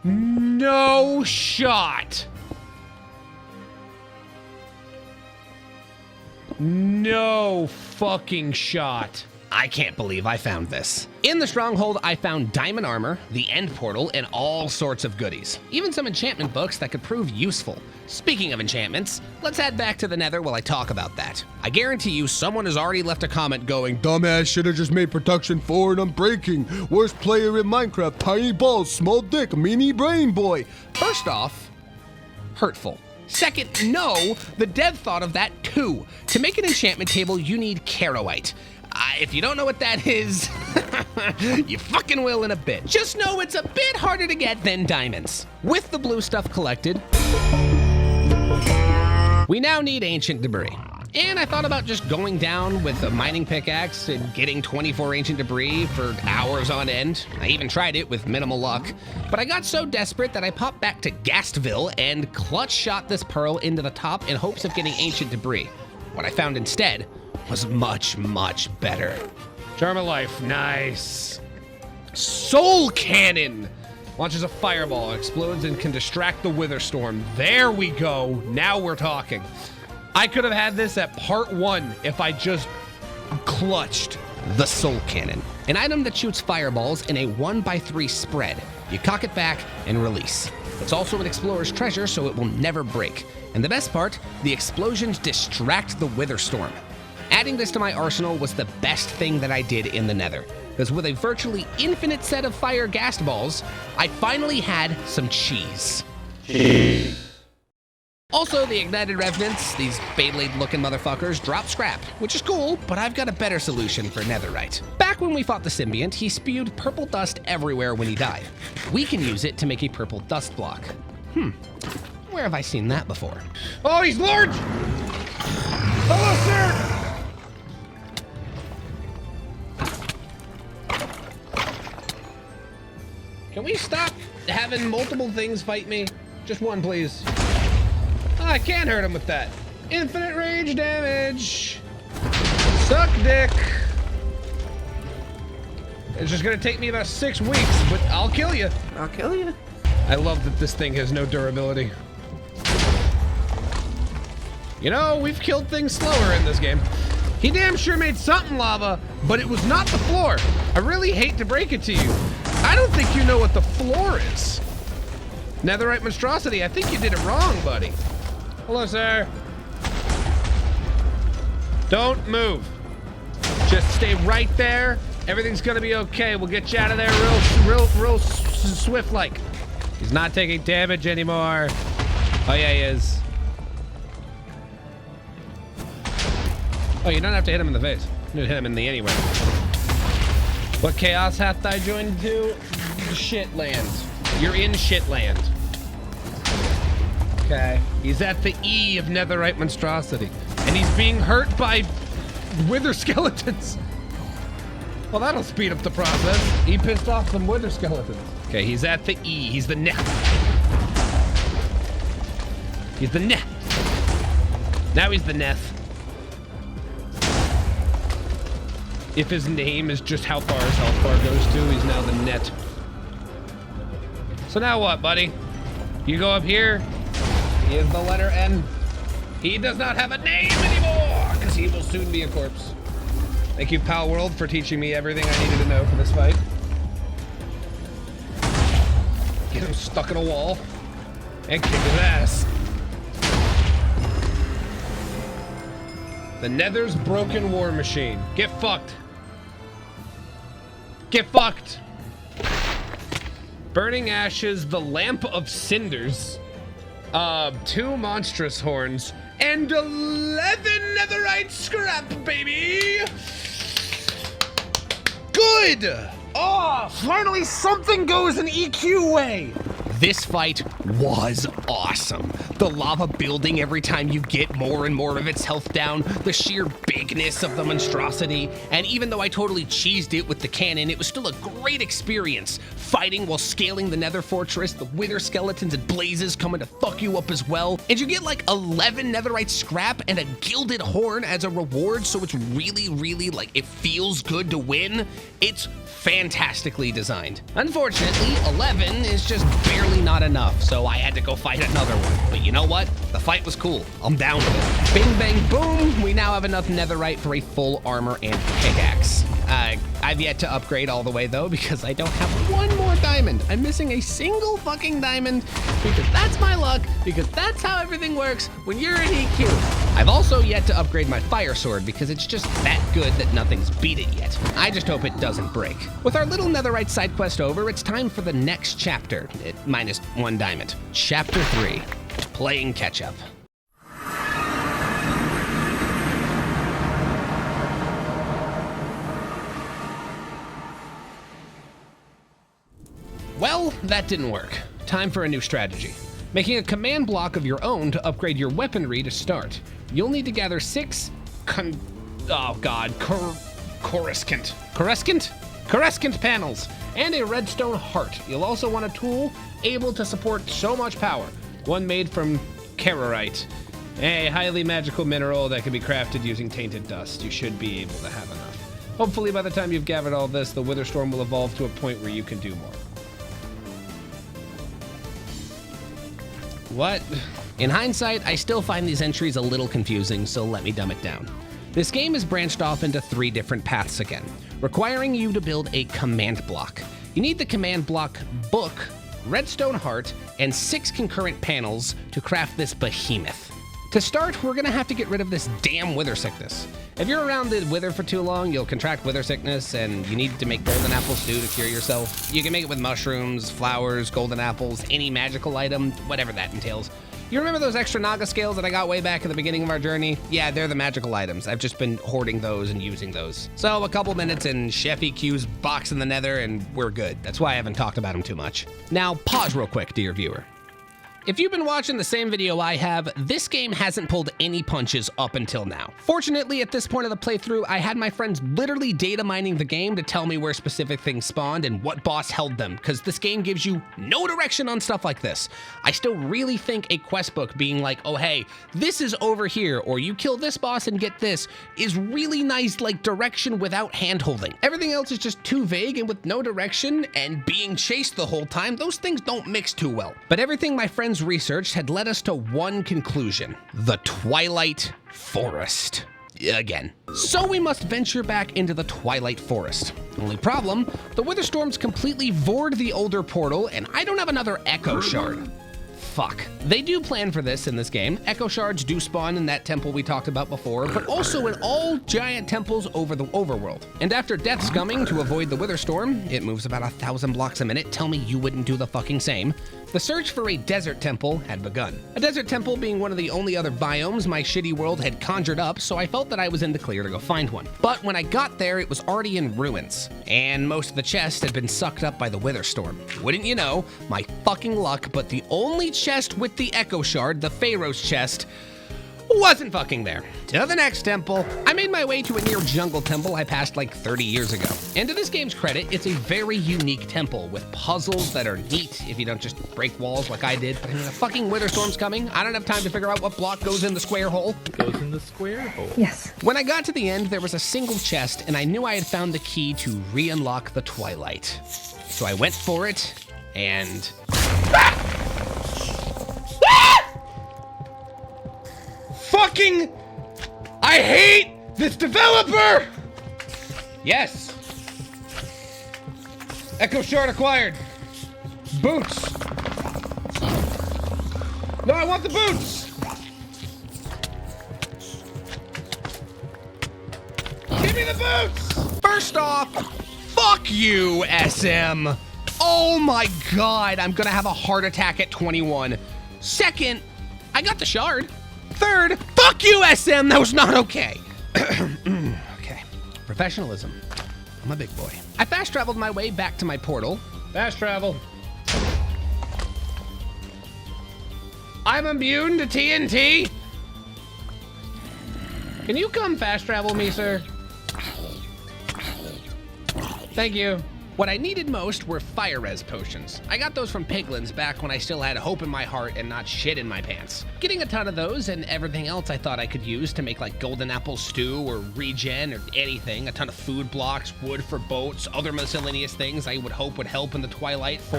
No shot. No fucking shot. I can't believe I found this. In the stronghold, I found diamond armor, the end portal, and all sorts of goodies. Even some enchantment books that could prove useful. Speaking of enchantments, let's head back to the Nether while I talk about that. I guarantee you someone has already left a comment going, "Dumbass should've just made protection 4 and unbreaking. Worst player in Minecraft, tiny balls, small dick, mini brain boy." First off, hurtful. Second, no, the dev thought of that too. To make an enchantment table, you need Carowite. If you don't know what that is, you fucking will in a bit. Just know it's a bit harder to get than diamonds. With the blue stuff collected, we now need ancient debris. And I thought about just going down with a mining pickaxe and getting 24 ancient debris for hours on end. I even tried it with minimal luck. But I got so desperate that I popped back to Gastville and clutch shot this pearl into the top in hopes of getting ancient debris. What I found instead was much, much better. Charm of life, nice. Soul cannon. Launches a fireball, explodes and can distract the Witherstorm. There we go, now we're talking. I could have had this at part 1 if I just clutched. The Soul Cannon, an item that shoots fireballs in a 1x3 spread. You cock it back and release. It's also an explorer's treasure, so it will never break. And the best part, the explosions distract the Witherstorm. Adding this to my arsenal was the best thing that I did in the Nether, because with a virtually infinite set of fire ghast balls, I finally had some cheese. Also, the ignited revenants, these Beyblade-looking motherfuckers, drop scrap, which is cool, but I've got a better solution for netherite. Back when we fought the symbiont, he spewed purple dust everywhere when he died. We can use it to make a purple dust block. Where have I seen that before? Oh, he's large! Hello, sir! Can we stop having multiple things fight me? Just one, please. Oh, I can't hurt him with that. Infinite rage damage. Suck dick. It's just gonna take me about 6 weeks, but I'll kill you. I'll kill you. I love that this thing has no durability. You know, we've killed things slower in this game. He damn sure made something lava, but it was not the floor. I really hate to break it to you. I don't think you know what the floor is. Netherite monstrosity, I think you did it wrong, buddy. Hello, sir. Don't move. Just stay right there. Everything's gonna be okay. We'll get you out of there real swift like. He's not taking damage anymore. Oh yeah, he is. Oh, you don't have to hit him in the face. You hit him in the anyway. What chaos hath I joined to? Shitland. You're in shitland. Okay. He's at the E of netherite monstrosity. And he's being hurt by wither skeletons. Well, that'll speed up the process. He pissed off some wither skeletons. Okay, he's at the E. He's the neck. He's the neck. Now he's the Neth. If his name is just how far his health bar goes to, he's now the net. So now what, buddy? You go up here. He is the letter N. He does not have a name anymore, because he will soon be a corpse. Thank you, Pal World, for teaching me everything I needed to know for this fight. Get him stuck in a wall and kick his ass. The Nether's broken war machine. Get fucked. Get fucked. Burning ashes, the lamp of cinders, 2 monstrous horns, and 11 netherite scrap, baby. Good. Oh, finally something goes an EQ way. This fight was awesome. The lava building every time you get more and more of its health down, the sheer bigness of the monstrosity, and even though I totally cheesed it with the cannon, it was still a great experience. Fighting while scaling the nether fortress, the wither skeletons and blazes coming to fuck you up as well. And you get like 11 netherite scrap and a gilded horn as a reward, so it's really like, it feels good to win. It's fantastically designed. Unfortunately, 11 is just barely not enough, so I had to go fight another one. But you know what? The fight was cool. I'm down with it. Bing, bang, boom. We now have enough netherite for a full armor and pickaxe. I've yet to upgrade all the way though, because I don't have one more diamond. I'm missing a single fucking diamond, because that's my luck, because that's how everything works when you're in EQ. I've also yet to upgrade my fire sword, because it's just that good that nothing's beat it yet. I just hope it doesn't break. With our little netherite side quest over, it's time for the next chapter, minus 1 diamond. Chapter 3, playing catch up. Well, that didn't work. Time for a new strategy. Making a command block of your own to upgrade your weaponry to start. You'll need to gather 6 Coruscant panels and a redstone heart. You'll also want a tool able to support so much power. One made from Carrarite, a highly magical mineral that can be crafted using tainted dust. You should be able to have enough. Hopefully by the time you've gathered all this, the wither storm will evolve to a point where you can do more. What? In hindsight, I still find these entries a little confusing, so let me dumb it down. This game is branched off into 3 different paths again, requiring you to build a command block. You need the command block book, redstone heart, and 6 concurrent panels to craft this behemoth. To start, we're gonna have to get rid of this damn wither sickness. If you're around the wither for too long, you'll contract wither sickness, and you need to make golden apple stew to cure yourself. You can make it with mushrooms, flowers, golden apples, any magical item, whatever that entails. You remember those extra Naga scales that I got way back at the beginning of our journey? Yeah, they're the magical items. I've just been hoarding those and using those. So a couple minutes in Chef EQ's box in the nether and we're good. That's why I haven't talked about them too much. Now pause real quick, dear viewer. If you've been watching the same video I have, this game hasn't pulled any punches up until now. Fortunately, at this point of the playthrough, I had my friends literally data mining the game to tell me where specific things spawned and what boss held them, because this game gives you no direction on stuff like this. I still really think a quest book being like, oh hey, this is over here, or you kill this boss and get this, is really nice, like, direction without hand-holding. Everything else is just too vague, and with no direction and being chased the whole time, those things don't mix too well. But everything my friends researched had led us to one conclusion: the Twilight Forest. Again. So we must venture back into the Twilight Forest. Only problem, the Witherstorms completely vored the older portal, and I don't have another Echo Shard. Fuck. They do plan for this in this game. Echo Shards do spawn in that temple we talked about before, but also in all giant temples over the overworld. And after Death's coming to avoid the Witherstorm, it moves about 1,000 blocks a minute. Tell me you wouldn't do the fucking same. The search for a desert temple had begun. A desert temple being one of the only other biomes my shitty world had conjured up, so I felt that I was in the clear to go find one. But when I got there, it was already in ruins, and most of the chests had been sucked up by the Witherstorm. Wouldn't you know, my fucking luck, but the only chest with the Echo Shard, the Pharaoh's chest, wasn't fucking there. To the next temple. I made my way to a near jungle temple I passed like 30 years ago. And to this game's credit, it's a very unique temple with puzzles that are neat if you don't just break walls like I did. But I mean, the fucking Witherstorm's coming. I don't have time to figure out what block goes in the square hole. Goes in the square hole. Yes. When I got to the end, there was a single chest, and I knew I had found the key to re-unlock the Twilight. So I went for it, and... Fucking... I hate this developer! Yes. Echo Shard acquired. Boots. No, I want the boots! Give me the boots! First off, fuck you, SM. Oh my god, I'm gonna have a heart attack at 21. Second, I got the shard. Third, fuck you, SM, that was not okay. Okay, professionalism. I'm a big boy. I fast traveled my way back to my portal. Fast travel. I'm immune to TNT. Can you come fast travel me, sir? Thank you. What I needed most were fire res potions. I got those from Piglins back when I still had hope in my heart and not shit in my pants. Getting a ton of those and everything else I thought I could use to make like golden apple stew or regen or anything, a ton of food blocks, wood for boats, other miscellaneous things I would hope would help in the Twilight for...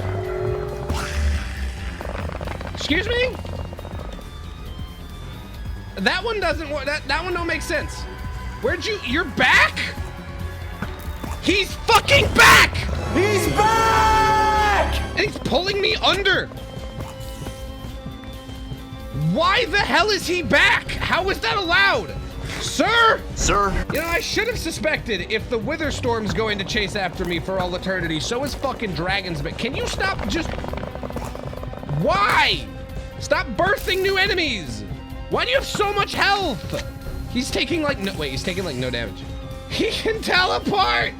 Excuse me? That one doesn't work. That one don't make sense. Where'd you... You're back? He's fucking back! He's back! And he's pulling me under. Why the hell is he back? How is that allowed? Sir? Sir? You know, I should have suspected if the Witherstorm's going to chase after me for all eternity, so is fucking dragons, but can you stop just... Why? Stop birthing new enemies. Why do you have so much health? He's taking like no... Wait, he's taking like no damage. He can teleport!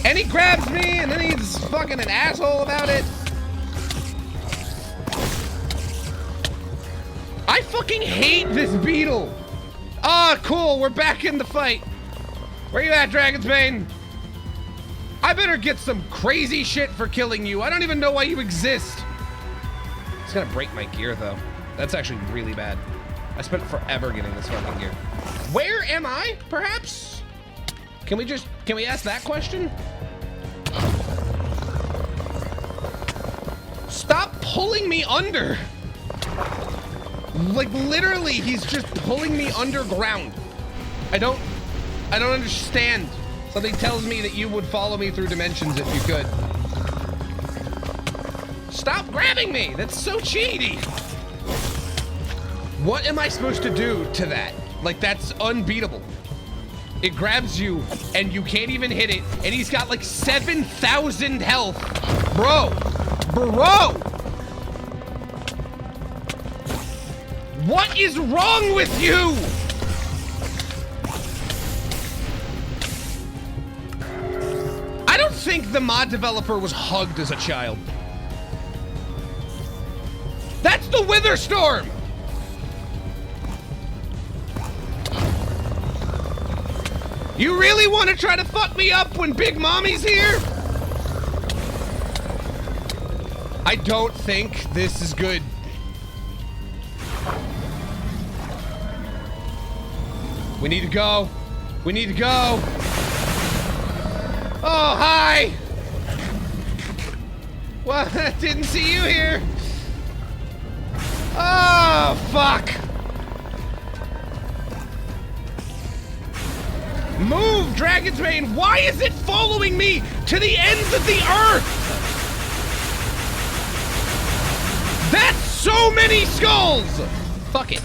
And he grabs me, and then he's fucking an asshole about it. I fucking hate this beetle. Ah, cool, we're back in the fight. Where you at, Dragonsbane? I better get some crazy shit for killing you. I don't even know why you exist. It's gonna break my gear, though. That's actually really bad. I spent forever getting this fucking gear. Where am I, perhaps? Can we ask that question? Stop pulling me under. Like literally, he's just pulling me underground. I don't understand. Something tells me that you would follow me through dimensions if you could. Stop grabbing me, that's so cheaty. What am I supposed to do to that? Like, that's unbeatable. It grabs you, and you can't even hit it, and he's got like 7,000 health. Bro! What is wrong with you? I don't think the mod developer was hugged as a child. That's the Wither Storm! You really want to try to fuck me up when Big Mommy's here? I don't think this is good. We need to go. We need to go. Oh, hi! Well, didn't see you here. Oh, fuck! Move, Dragon's Mane! Why is it following me to the ends of the earth? That's so many skulls! Fuck it.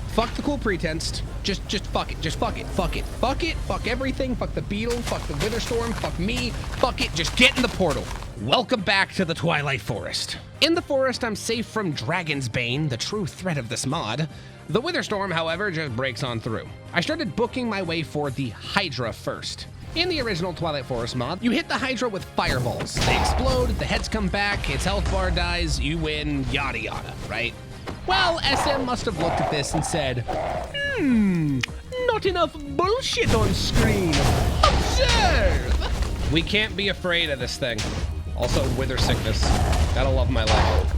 Fuck the cool pretense. Just fuck it. Just fuck it. Fuck it. Fuck it. Fuck everything. Fuck the beetle. Fuck the wither storm. Fuck me. Fuck it. Just get in the portal. Welcome back to the Twilight Forest. In the forest, I'm safe from Dragon's Bane, the true threat of this mod. The Wither Storm, however, just breaks on through. I started booking my way for the Hydra first. In the original Twilight Forest mod, you hit the Hydra with fireballs. They explode, the heads come back, its health bar dies, you win, yada yada, right? Well, SM must have looked at this and said, not enough bullshit on screen. Observe! We can't be afraid of this thing. Also, wither sickness. Gotta love my life.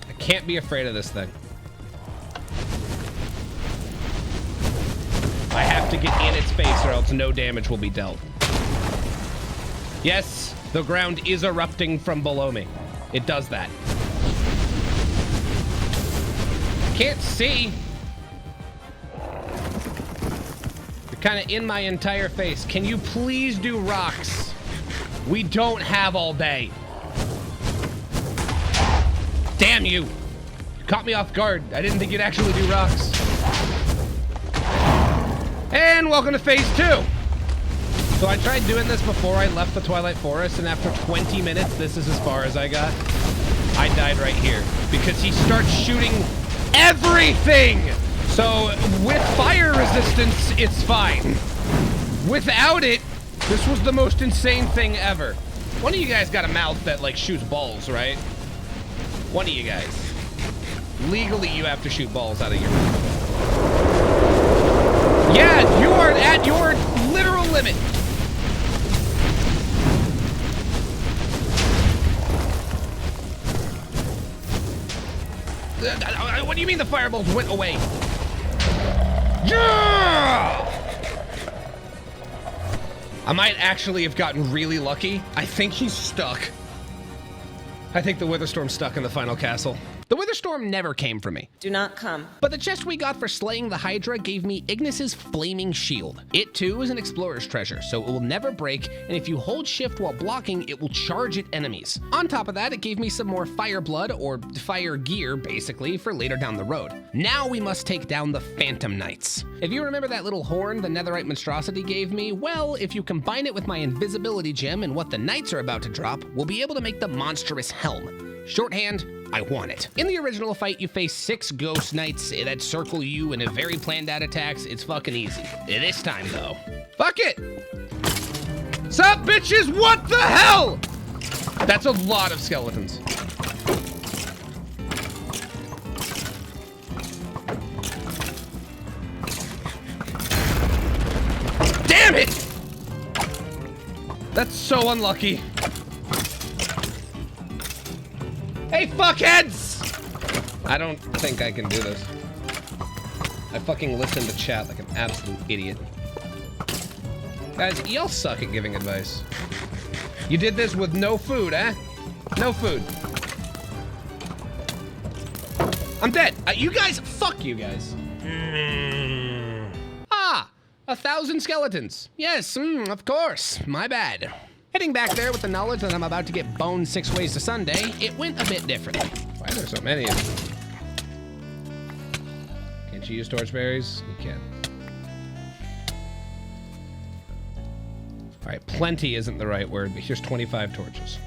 I can't be afraid of this thing. I have to get in its face or else no damage will be dealt. Yes, the ground is erupting from below me. It does that. Can't see. You're kind of in my entire face. Can you please do rocks? We don't have all day. Damn you. You caught me off guard. I didn't think you'd actually do rocks. And welcome to phase 2. So I tried doing this before I left the Twilight Forest, and after 20 minutes, this is as far as I got. I died right here because he starts shooting everything. So with fire resistance, it's fine. Without it, this was the most insane thing ever. One of you guys got a mouth that like shoots balls, right? One of you guys. Legally, you have to shoot balls out of your mouth. Yeah, you are at your literal limit. What do you mean the fireballs went away? Yeah! I might actually have gotten really lucky. I think he's stuck. I think the Witherstorm's stuck in the final castle. The Wither Storm never came for me. Do not come. But the chest we got for slaying the Hydra gave me Ignis's Flaming Shield. It too is an explorer's treasure, so it will never break, and if you hold shift while blocking, it will charge at enemies. On top of that, it gave me some more fire blood, or fire gear, basically, for later down the road. Now we must take down the Phantom Knights. If you remember that little horn the Netherite Monstrosity gave me, well, if you combine it with my invisibility gem and what the Knights are about to drop, we'll be able to make the monstrous helm. Shorthand, I want it. In the original fight, you face 6 ghost knights that circle you in a very planned out attacks. It's fucking easy. This time, though, Fuck it! Sup, bitches? What the hell? That's a lot of skeletons. Damn it! That's so unlucky. Hey, fuckheads! I don't think I can do this. I fucking listen to chat like an absolute idiot. Guys, y'all suck at giving advice. You did this with no food, eh? No food. I'm dead. You guys, fuck you guys. Ah, 1,000 skeletons. Yes, of course, my bad. Heading back there with the knowledge that I'm about to get boned 6 ways to Sunday, it went a bit differently. Why are there so many of them? Can't you use torchberries? You can. All right, plenty isn't the right word, but here's 25 torches.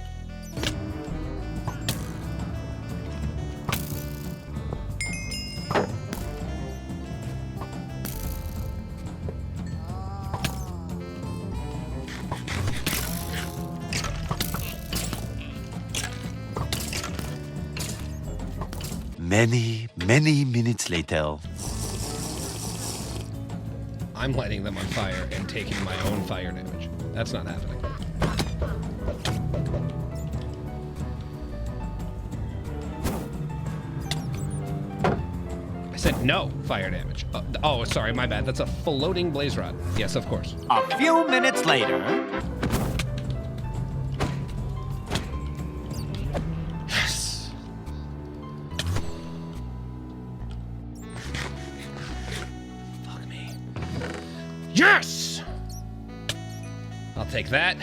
Many, many minutes later. I'm lighting them on fire and taking my own fire damage. That's not happening. I said no fire damage. Oh, sorry, my bad. That's a floating blaze rod. Yes, of course. A few minutes later. Yes. Fuck me. Yes! I'll take that.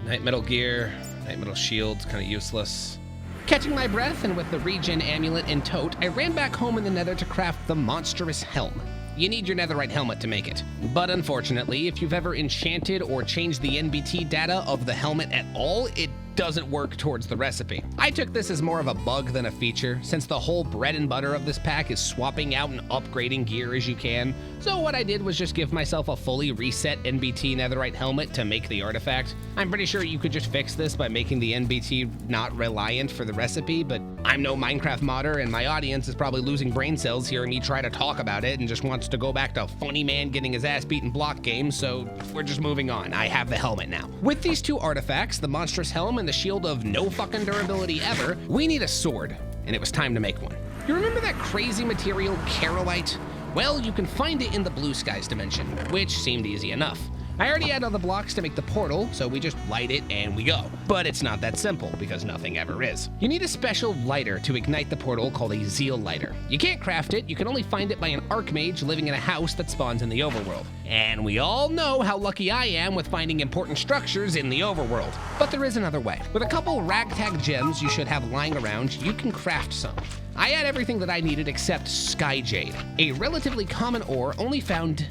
Night metal gear, night metal shields, kind of useless. Catching my breath and with the regen amulet in tote, I ran back home in the nether to craft the monstrous helm. You need your netherite helmet to make it. But unfortunately, if you've ever enchanted or changed the NBT data of the helmet at all, it doesn't work towards the recipe. I took this as more of a bug than a feature, since the whole bread and butter of this pack is swapping out and upgrading gear as you can. So what I did was just give myself a fully reset NBT netherite helmet to make the artifact. I'm pretty sure you could just fix this by making the NBT not reliant for the recipe, but I'm no Minecraft modder and my audience is probably losing brain cells hearing me try to talk about it and just wants to go back to funny man getting his ass beaten block games, so we're just moving on. I have the helmet now. With these two artifacts, the monstrous helm and the shield of no fucking durability ever, we need a sword, and it was time to make one. You remember that crazy material, Carolite? Well, you can find it in the blue skies dimension, which seemed easy enough. I already had all the blocks to make the portal, so we just light it and we go. But it's not that simple, because nothing ever is. You need a special lighter to ignite the portal called a zeal lighter. You can't craft it, you can only find it by an archmage living in a house that spawns in the overworld. And we all know how lucky I am with finding important structures in the overworld. But there is another way. With a couple ragtag gems you should have lying around, you can craft some. I had everything that I needed except sky jade, a relatively common ore only found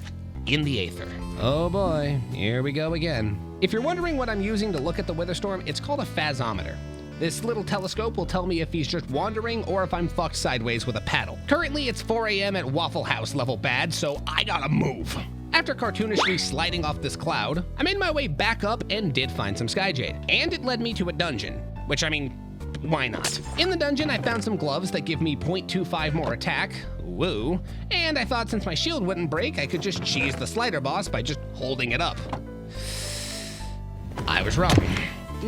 in the aether. Oh boy, here we go again. If you're wondering what I'm using to look at the Witherstorm, it's called a phasometer. This little telescope will tell me if he's just wandering or if I'm fucked sideways with a paddle. Currently, it's 4 a.m. at Waffle House level bad, so I gotta move. After cartoonishly sliding off this cloud, I made my way back up and did find some sky jade. And it led me to a dungeon, which I mean, why not? In the dungeon, I found some gloves that give me 0.25 more attack. Woo. And I thought since my shield wouldn't break, I could just cheese the slider boss by just holding it up. I was wrong.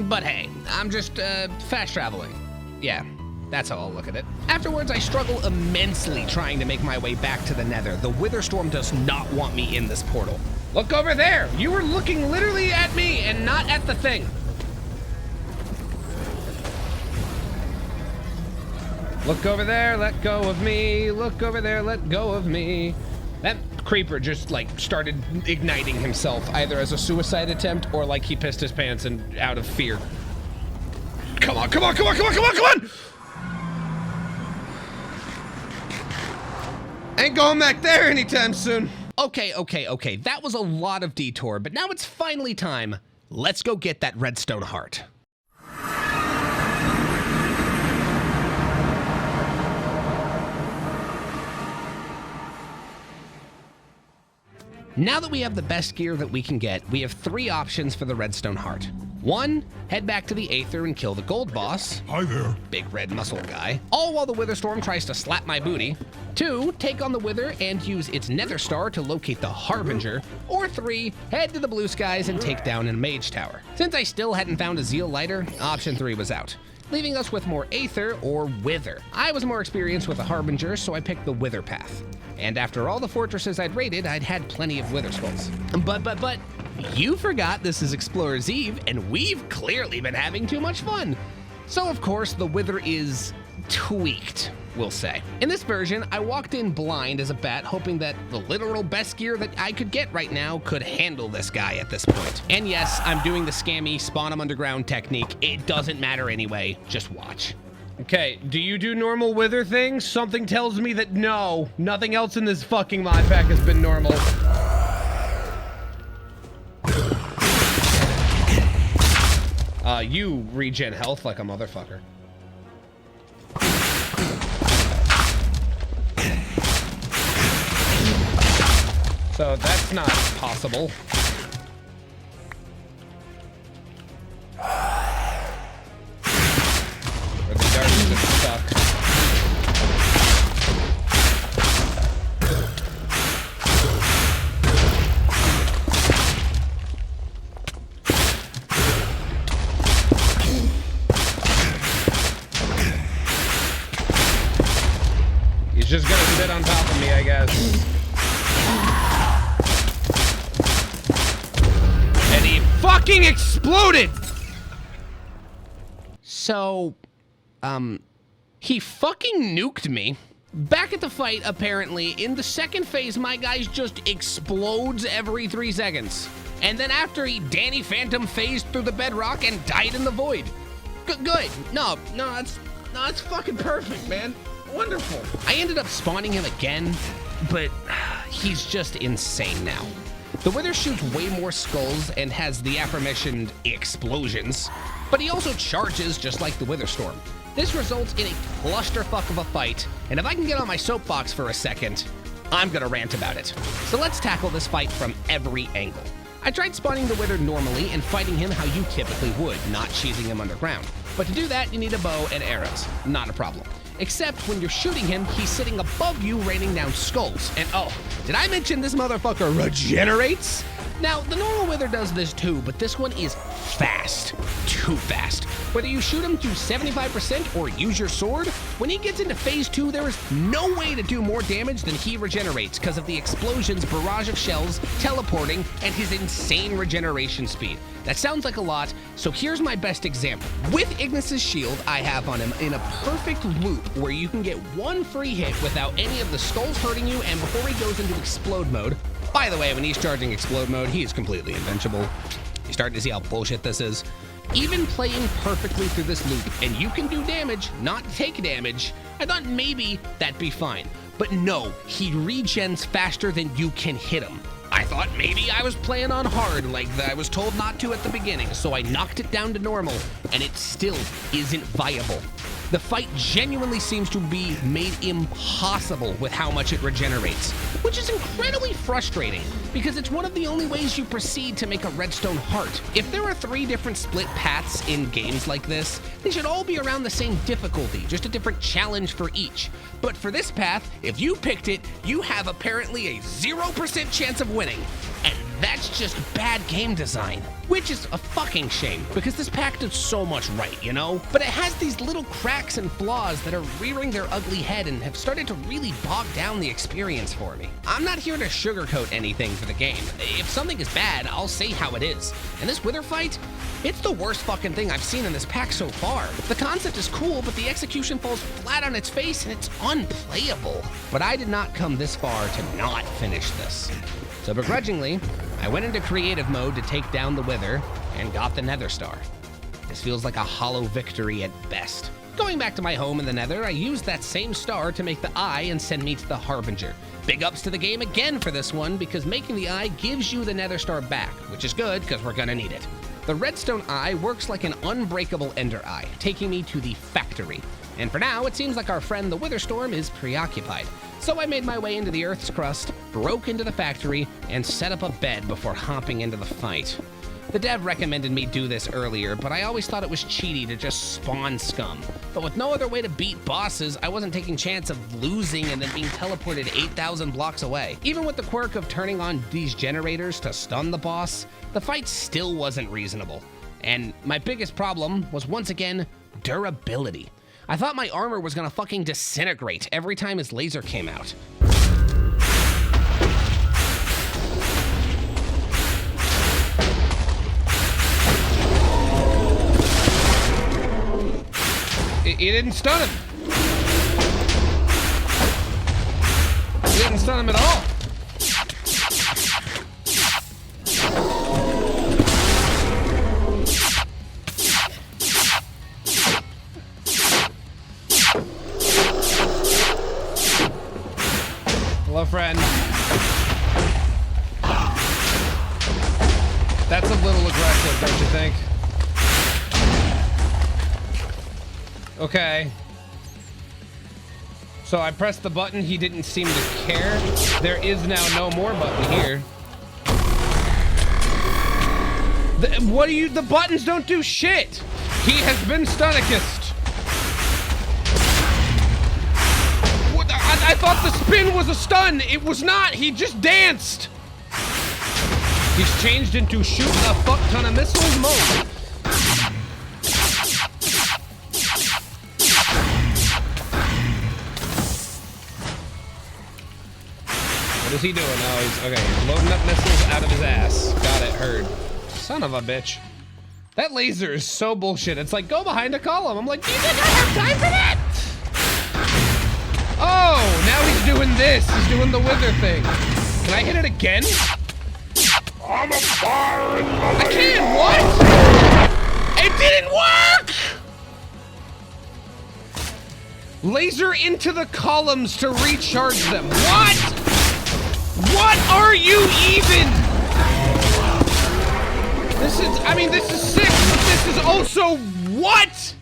But hey, I'm just fast traveling. Yeah, that's how I'll look at it. Afterwards, I struggle immensely trying to make my way back to the nether. The Witherstorm does not want me in this portal. Look over there! You were looking literally at me and not at the thing. Look over there, let go of me. Look over there, let go of me. That creeper just like started igniting himself either as a suicide attempt or like he pissed his pants and out of fear. Come on, come on, come on, come on, come on, come on! Ain't going back there anytime soon. Okay. That was a lot of detour, but now it's finally time. Let's go get that redstone heart. Now that we have the best gear that we can get, we have 3 options for the redstone heart. 1, head back to the Aether and kill the gold boss. Hi there. Big red muscle guy. All while the Witherstorm tries to slap my booty. 2, take on the Wither and use its nether star to locate the Harbinger. Or 3, head to the blue skies and take down a mage tower. Since I still hadn't found a zeal lighter, option 3 was out, leaving us with more Aether or Wither. I was more experienced with the Harbinger, so I picked the Wither path. And after all the fortresses I'd raided, I'd had plenty of Wither skulls. But, you forgot this is Explorer's Eve, and we've clearly been having too much fun. So of course, the Wither is tweaked, we'll say. In this version, I walked in blind as a bat, hoping that the literal best gear that I could get right now could handle this guy at this point. And yes, I'm doing the scammy spawn him underground technique. It doesn't matter anyway, just watch. Okay, do you do normal Wither things? Something tells me that no, nothing else in this fucking mod pack has been normal. You regen health like a motherfucker. So that's not possible. Or the dark is just stuck. sit on top of me, I guess. And he fucking exploded! So, he fucking nuked me. Back at the fight, apparently, in the second phase, my guy just explodes every 3 seconds. And then after he Danny Phantom phased through the bedrock and died in the void. Good. No, it's fucking perfect, man. Wonderful. I ended up spawning him again, but he's just insane now. The Wither shoots way more skulls and has the aforementioned explosions, but he also charges just like the Wither Storm. This results in a clusterfuck of a fight, and if I can get on my soapbox for a second, I'm gonna rant about it. So let's tackle this fight from every angle. I tried spawning the Wither normally and fighting him how you typically would, not cheesing him underground. But to do that, you need a bow and arrows. Not a problem. Except when you're shooting him, he's sitting above you raining down skulls. And oh, did I mention this motherfucker regenerates? Now, the normal Wither does this too, but this one is fast. Too fast. Whether you shoot him to 75% or use your sword, when he gets into phase 2, there is no way to do more damage than he regenerates because of the explosions, barrage of shells, teleporting, and his insane regeneration speed. That sounds like a lot, so here's my best example. With Ignis's shield, I have on him in a perfect loop where you can get one free hit without any of the skulls hurting you and before he goes into explode mode. By the way, when he's charging explode mode, he is completely invincible. You're starting to see how bullshit this is. Even playing perfectly through this loop, and you can do damage, not take damage, I thought maybe that'd be fine. But no, he regens faster than you can hit him. I thought maybe I was playing on hard like I was told not to at the beginning, so I knocked it down to normal, and it still isn't viable. The fight genuinely seems to be made impossible with how much it regenerates, which is incredibly frustrating because it's one of the only ways you proceed to make a redstone heart. If there are 3 different split paths in games like this, they should all be around the same difficulty, just a different challenge for each. But for this path, if you picked it, you have apparently a 0% chance of winning. And that's just bad game design. Which is a fucking shame, because this pack does so much right, you know? But it has these little cracks and flaws that are rearing their ugly head and have started to really bog down the experience for me. I'm not here to sugarcoat anything for the game. If something is bad, I'll say how it is. And this Wither fight, it's the worst fucking thing I've seen in this pack so far. The concept is cool, but the execution falls flat on its face and it's unplayable. But I did not come this far to not finish this. So begrudgingly, I went into creative mode to take down the Wither and got the Nether Star. This feels like a hollow victory at best. Going back to my home in the Nether, I used that same star to make the eye and send me to the Harbinger. Big ups to the game again for this one because making the eye gives you the Nether Star back, which is good because we're gonna need it. The redstone eye works like an unbreakable ender eye, taking me to the factory. And for now, it seems like our friend the Witherstorm is preoccupied. So I made my way into the Earth's crust, broke into the factory, and set up a bed before hopping into the fight. The dev recommended me do this earlier, but I always thought it was cheaty to just spawn scum. But with no other way to beat bosses, I wasn't taking chance of losing and then being teleported 8,000 blocks away. Even with the quirk of turning on these generators to stun the boss, the fight still wasn't reasonable. And my biggest problem was once again, durability. I thought my armor was gonna fucking disintegrate every time his laser came out. It didn't stun him. It didn't stun him at all. Hello, friend. That's a little aggressive, don't you think? Okay. So I pressed the button, he didn't seem to care. There is now no more button here. The buttons don't do shit! He has been Stunicist. I thought the spin was a stun. It was not. He just danced. He's changed into shoot a fuck ton of missiles mode. What is he doing? Oh, he's okay. He's loading up missiles out of his ass. Got it. Heard. Son of a bitch. That laser is so bullshit. It's like, go behind a column. I'm like, do you think I have time for that? Oh, now he's doing this. He's doing the wither thing. Can I hit it again? I'm a fire in the I can't. What? It didn't work. Laser into the columns to recharge them. What? What are you even? This is, I mean, this is sick, but this is also what?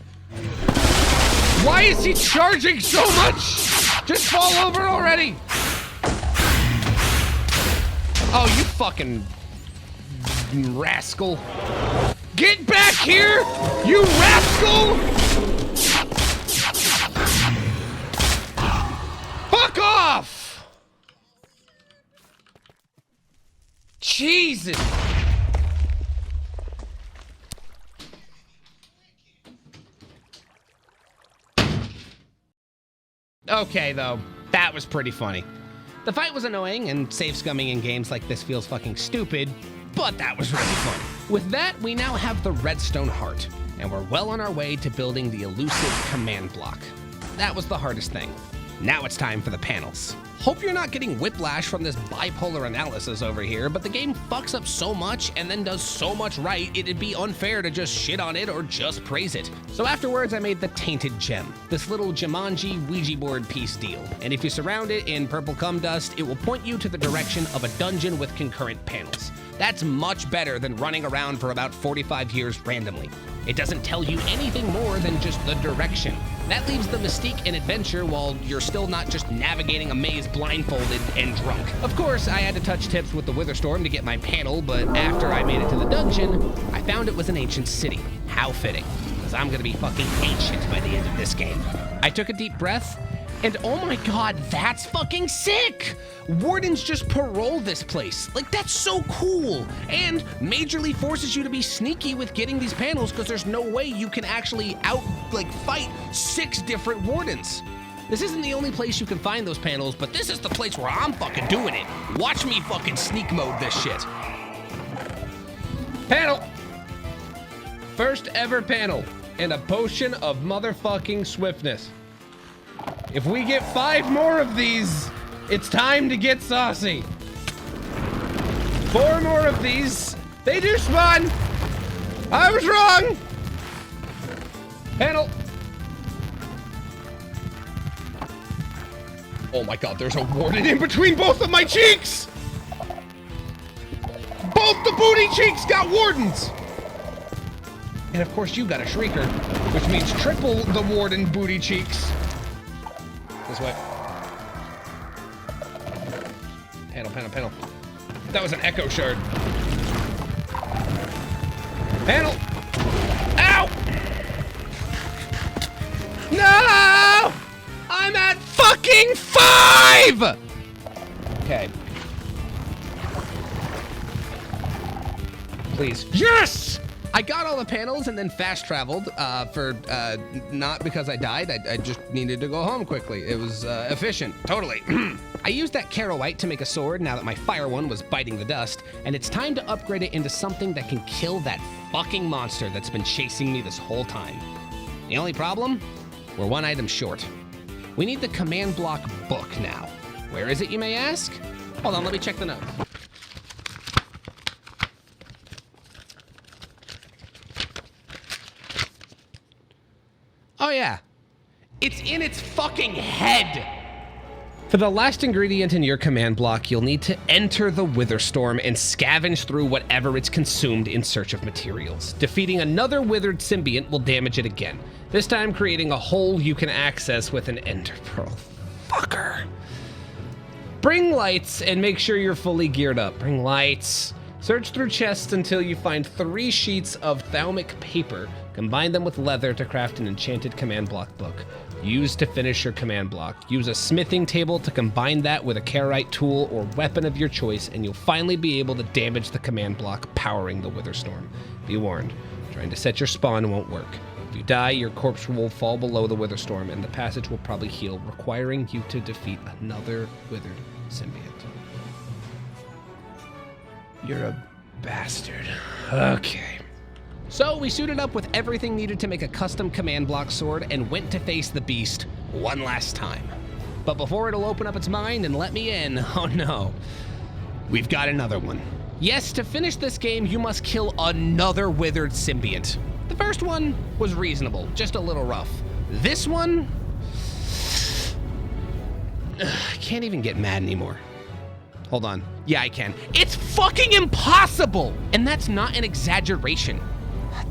Why is he charging so much? Just fall over already. Oh, you fucking rascal. Get back here, you rascal! Fuck off! Jesus! Okay, though, that was pretty funny. The fight was annoying, and save scumming in games like this feels fucking stupid, but that was really fun. With that, we now have the redstone heart, and we're well on our way to building the elusive command block. That was the hardest thing. Now it's time for the panels. Hope you're not getting whiplash from this bipolar analysis over here, but the game fucks up so much and then does so much right, it'd be unfair to just shit on it or just praise it. So afterwards, I made the Tainted Gem, this little Jumanji Ouija board piece deal. And if you surround it in purple cum dust, it will point you to the direction of a dungeon with concurrent panels. That's much better than running around for about 45 years randomly. It doesn't tell you anything more than just the direction. That leaves the mystique and adventure while you're still not just navigating a maze blindfolded and drunk. Of course, I had to touch tips with the Witherstorm to get my panel, but after I made it to the dungeon, I found it was an ancient city. How fitting, because I'm gonna be fucking ancient by the end of this game. I took a deep breath, and oh my god, that's fucking sick! Wardens just parole this place. Like, that's so cool. And majorly forces you to be sneaky with getting these panels because there's no way you can actually fight 6 different wardens. This isn't the only place you can find those panels, but this is the place where I'm fucking doing it. Watch me fucking sneak mode this shit. Panel. First ever panel and a potion of motherfucking swiftness. If we get 5 more of these, it's time to get saucy. 4 more of these. They do spawn. I was wrong. Panel. Oh my god, there's a warden in between both of my cheeks. Both the booty cheeks got wardens. And of course you got a shrieker, which means triple the warden booty cheeks. This way. Panel, panel, panel. That was an echo shard. Panel. Ow! No! I'm at fucking 5! Okay. Please. Yes! I got all the panels and then fast traveled not because I died. I just needed to go home quickly. It was efficient, totally. I used that Carowite to make a sword now that my fire one was biting the dust, and it's time to upgrade it into something that can kill that fucking monster that's been chasing me this whole time. The only problem? We're 1 item short. We need the command block book now. Where is it, you may ask? Hold on, let me check the notes. Oh yeah, it's in its fucking head. For the last ingredient in your command block, you'll need to enter the Witherstorm and scavenge through whatever it's consumed in search of materials. Defeating another withered symbiont will damage it again, this time creating a hole you can access with an ender pearl. Fucker. Bring lights and make sure you're fully geared up. Bring lights. Search through chests until you find 3 sheets of thaumic paper. Combine them with leather to craft an enchanted command block book. Use to finish your command block. Use a smithing table to combine that with a Carowite tool or weapon of your choice, and you'll finally be able to damage the command block powering the Witherstorm. Be warned, trying to set your spawn won't work. If you die, your corpse will fall below the Witherstorm, and the passage will probably heal, requiring you to defeat another withered symbiont. You're a bastard. Okay. So we suited up with everything needed to make a custom command block sword and went to face the beast one last time. But before it'll open up its mind and let me in, oh no, we've got another one. Yes, to finish this game, you must kill another withered symbiont. The first one was reasonable, just a little rough. This one, I can't even get mad anymore. Hold on. Yeah, I can. It's fucking impossible! And that's not an exaggeration.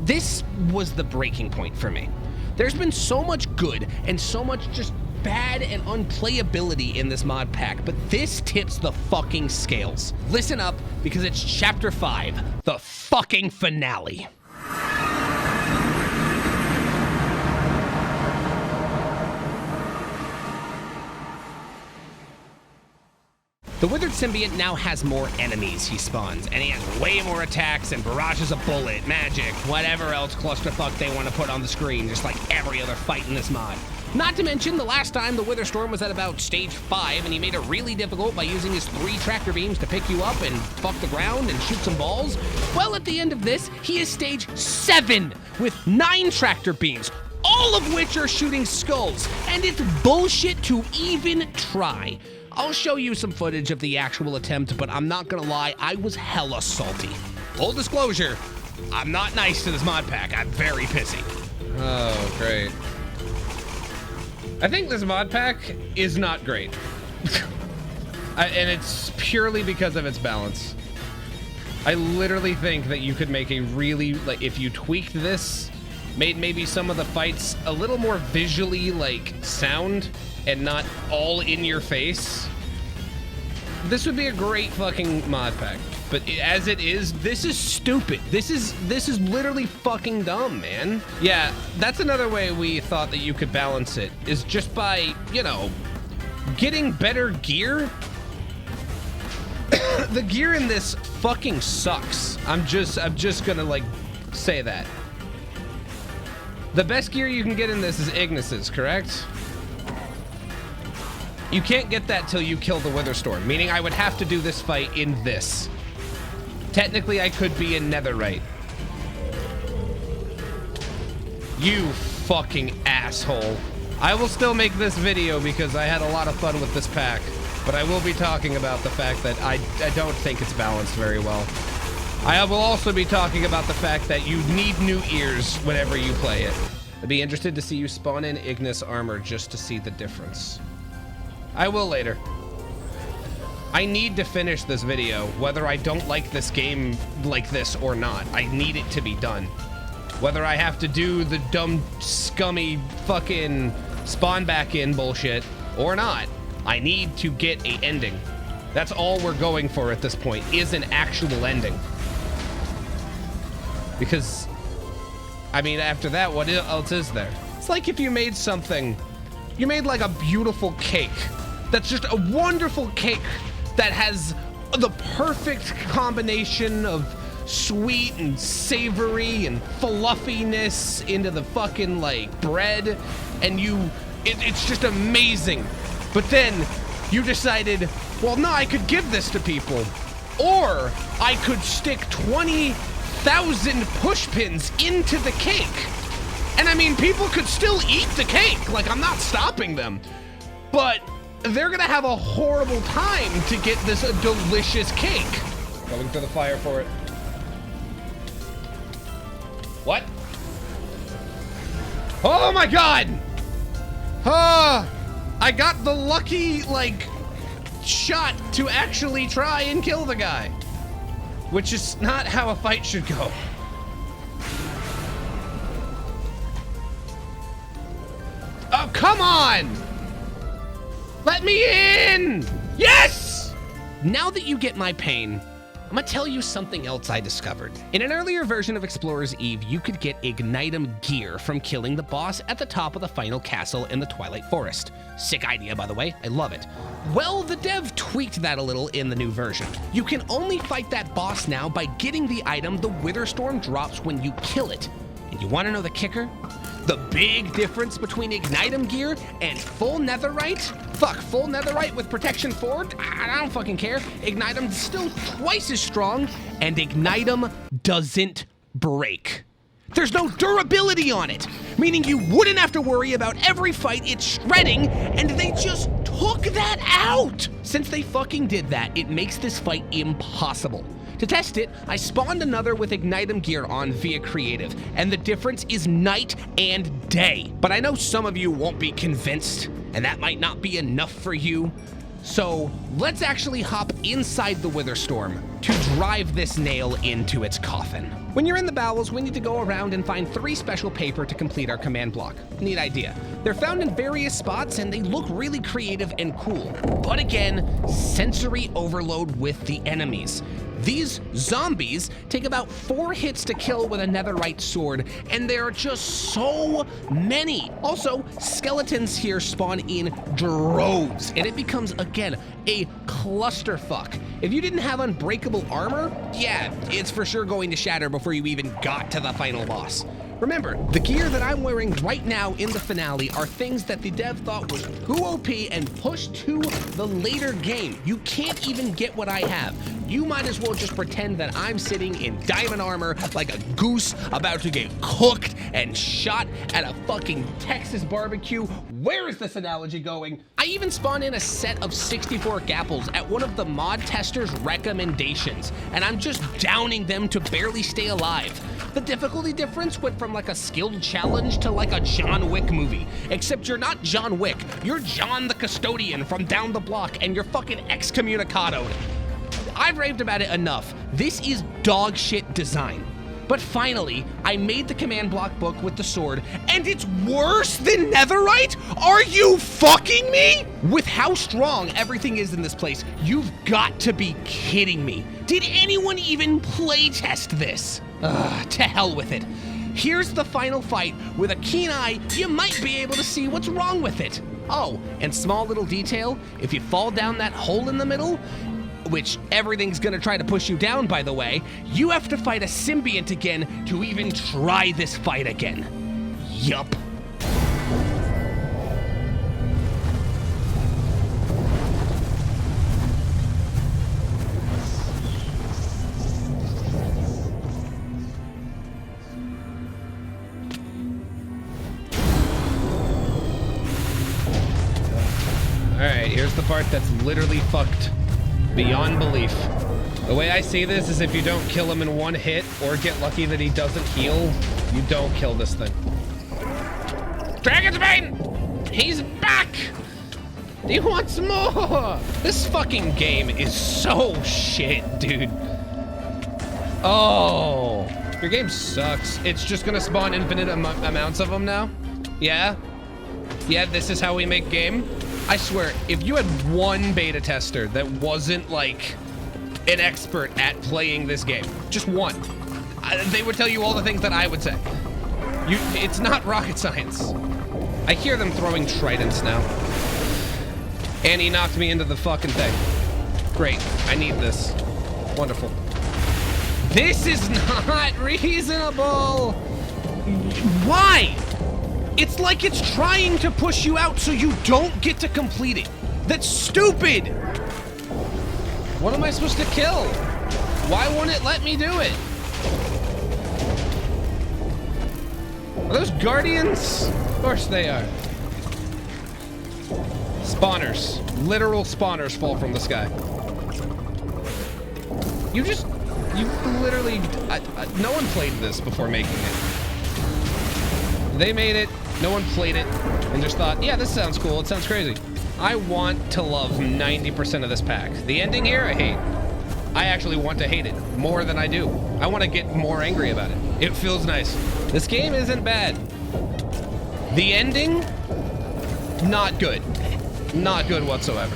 This was the breaking point for me. There's been so much good and so much just bad and unplayability in this mod pack, but this tips the fucking scales. Listen up, because it's chapter 5, the fucking finale. The withered symbiont now has more enemies he spawns, and he has way more attacks and barrages of bullet, magic, whatever else clusterfuck they want to put on the screen, just like every other fight in this mod. Not to mention, the last time the Wither Storm was at about stage 5, and he made it really difficult by using his 3 tractor beams to pick you up and fuck the ground and shoot some balls. Well, at the end of this, he is stage 7 with 9 tractor beams, all of which are shooting skulls, and it's bullshit to even try. I'll show you some footage of the actual attempt, but I'm not gonna lie, I was hella salty. Full disclosure, I'm not nice to this mod pack. I'm very pissy. Oh, great. I think this mod pack is not great. And it's purely because of its balance. I literally think that you could make a really, like, if you tweaked this, made maybe some of the fights a little more visually, like, sound, and not all in your face, this would be a great fucking mod pack. But as it is, this is stupid. This is literally fucking dumb, man. Yeah, that's another way we thought that you could balance it, is just by, you know, getting better gear. The gear in this fucking sucks. I'm just gonna, like, say that. The best gear you can get in this is Ignis's, correct? You can't get that till you kill the Wither Storm, meaning I would have to do this fight in this. Technically, I could be in Netherite. You fucking asshole. I will still make this video because I had a lot of fun with this pack, but I will be talking about the fact that I don't think it's balanced very well. I will also be talking about the fact that you need new ears whenever you play it. I'd be interested to see you spawn in Ignis armor just to see the difference. I will later. I need to finish this video, whether I don't like this game like this or not. I need it to be done. Whether I have to do the dumb, scummy, fucking spawn back in bullshit or not, I need to get an ending. That's all we're going for at this point, is an actual ending. Because, I mean, after that, what else is there? It's like if you made something, you made like a beautiful cake. That's just a wonderful cake that has the perfect combination of sweet and savory and fluffiness into the fucking, like, bread, and it's just amazing. But then you decided, well, no, I could give this to people, or I could stick 20,000 push pins into the cake. And I mean, people could still eat the cake, like, I'm not stopping them, but they're gonna have a horrible time to get this delicious cake. Going through the fire for it. What? Oh my god! I got the lucky, like, shot to actually try and kill the guy. Which is not how a fight should go. Oh, come on! Let me in! Yes! Now that you get my pain, I'm gonna tell you something else I discovered. In an earlier version of Explorer's Eve, you could get Ignitum gear from killing the boss at the top of the final castle in the Twilight Forest. Sick idea, by the way. I love it. Well, the dev tweaked that a little in the new version. You can only fight that boss now by getting the item the Witherstorm drops when you kill it. And you wanna know the kicker? The big difference between Ignitum gear and full netherite? Fuck, full netherite with protection 4? I don't fucking care. Ignitum's still twice as strong, and Ignitum doesn't break. There's no durability on it, meaning you wouldn't have to worry about every fight it's shredding, and they just took that out. Since they fucking did that, it makes this fight impossible. To test it, I spawned another with Ignitum gear on via creative, and the difference is night and day. But I know some of you won't be convinced, and that might not be enough for you. So let's actually hop inside the Witherstorm to drive this nail into its coffin. When you're in the bowels, we need to go around and find 3 special paper to complete our command block. Neat idea. They're found in various spots and they look really creative and cool. But again, sensory overload with the enemies. These zombies take about 4 hits to kill with a netherite sword, and there are just so many. Also, skeletons here spawn in droves, and it becomes, again, a clusterfuck. If you didn't have unbreakable armor, yeah, it's for sure going to shatter before you even got to the final boss. Remember, the gear that I'm wearing right now in the finale are things that the dev thought was too OP and pushed to the later game. You can't even get what I have. You might as well just pretend that I'm sitting in diamond armor like a goose about to get cooked and shot at a fucking Texas barbecue. Where is this analogy going? I even spawned in a set of 64 gapples at one of the mod testers' recommendations, and I'm just downing them to barely stay alive. The difficulty difference went from like a skilled challenge to like a John Wick movie. Except you're not John Wick, you're John the Custodian from down the block, and you're fucking excommunicadoed. I've raved about it enough. This is dog shit design. But finally, I made the command block book with the sword, and it's worse than netherite? Are you fucking me? With how strong everything is in this place, you've got to be kidding me. Did anyone even play test this? To hell with it. Here's the final fight. With a keen eye, you might be able to see what's wrong with it. Oh, and small little detail, if you fall down that hole in the middle, which everything's gonna try to push you down, by the way, you have to fight a symbiont again to even try this fight again. Yup. Alright, here's the part that's literally fucked beyond belief. The way I see this is if you don't kill him in one hit or get lucky that he doesn't heal, you don't kill this thing. Dragon's Bane! He's back! He wants more! This fucking game is so shit, dude. Oh, your game sucks. It's just gonna spawn infinite amounts of them now? Yeah? Yeah, this is how we make game? I swear, if you had one beta tester that wasn't like an expert at playing this game, just one, they would tell you all the things that I would say. It's not rocket science. I hear them throwing tridents now. And he knocked me into the fucking thing. Great, I need this. Wonderful. This is not reasonable. Why? It's like it's trying to push you out so you don't get to complete it. That's stupid. What am I supposed to kill? Why won't it let me do it? Are those guardians? Of course they are. Spawners. Literal spawners fall from the sky. You literally, no one played this before making it. They made it, no one played it, and just thought, yeah, this sounds cool, it sounds crazy. I want to love 90% of this pack. The ending here, I hate. I actually want to hate it more than I do. I want to get more angry about it. It feels nice. This game isn't bad. The ending, not good. Not good whatsoever.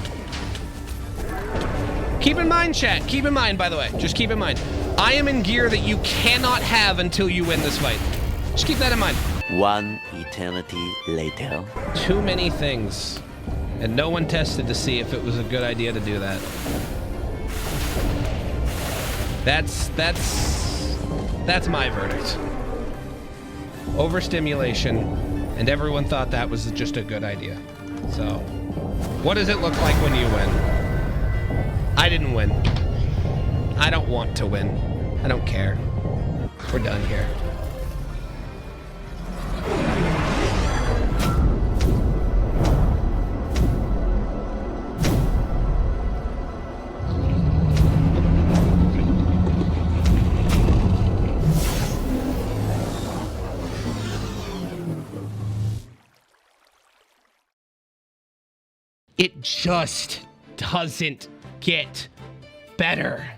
Keep in mind, chat, keep in mind, by the way, just keep in mind, I am in gear that you cannot have until you win this fight. Just keep that in mind. One eternity later. Too many things, and no one tested to see if it was a good idea to do that. That's my verdict. overstimulation, and everyone thought that was just a good idea. So, what does it look like when you win? I didn't win. I don't want to win. I don't care. We're done here. It just doesn't get better.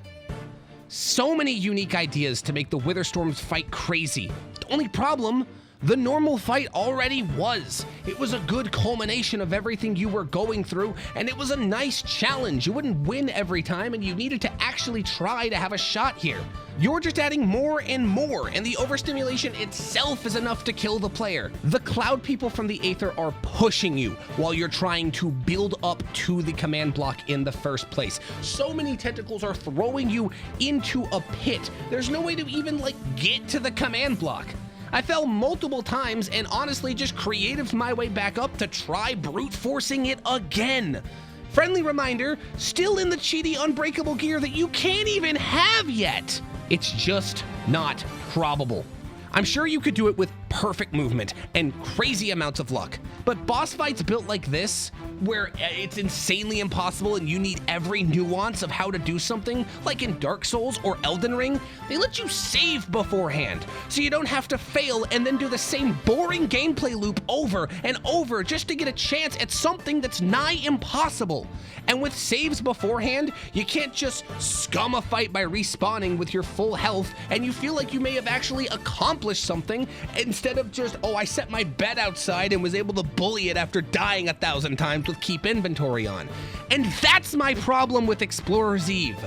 So many unique ideas to make the Witherstorms fight crazy. The only problem, the normal fight already was. It was a good culmination of everything you were going through, and it was a nice challenge. You wouldn't win every time, and you needed to actually try to have a shot here. You're just adding more and more, and the overstimulation itself is enough to kill the player. The cloud people from the Aether are pushing you while you're trying to build up to the command block in the first place. So many tentacles are throwing you into a pit. There's no way to even, get to the command block. I fell multiple times and honestly just creatived my way back up to try brute forcing it again. Friendly reminder, still in the cheaty unbreakable gear that you can't even have yet. It's just not probable. I'm sure you could do it with perfect movement and crazy amounts of luck, but boss fights built like this, where it's insanely impossible and you need every nuance of how to do something, like in Dark Souls or Elden Ring, they let you save beforehand, so you don't have to fail and then do the same boring gameplay loop over and over just to get a chance at something that's nigh impossible. And with saves beforehand, you can't just scum a fight by respawning with your full health and you feel like you may have actually accomplished something instead of just, oh, I set my bed outside and was able to bully it after dying 1,000 times with keep inventory on. And that's my problem with Explorer's Eve.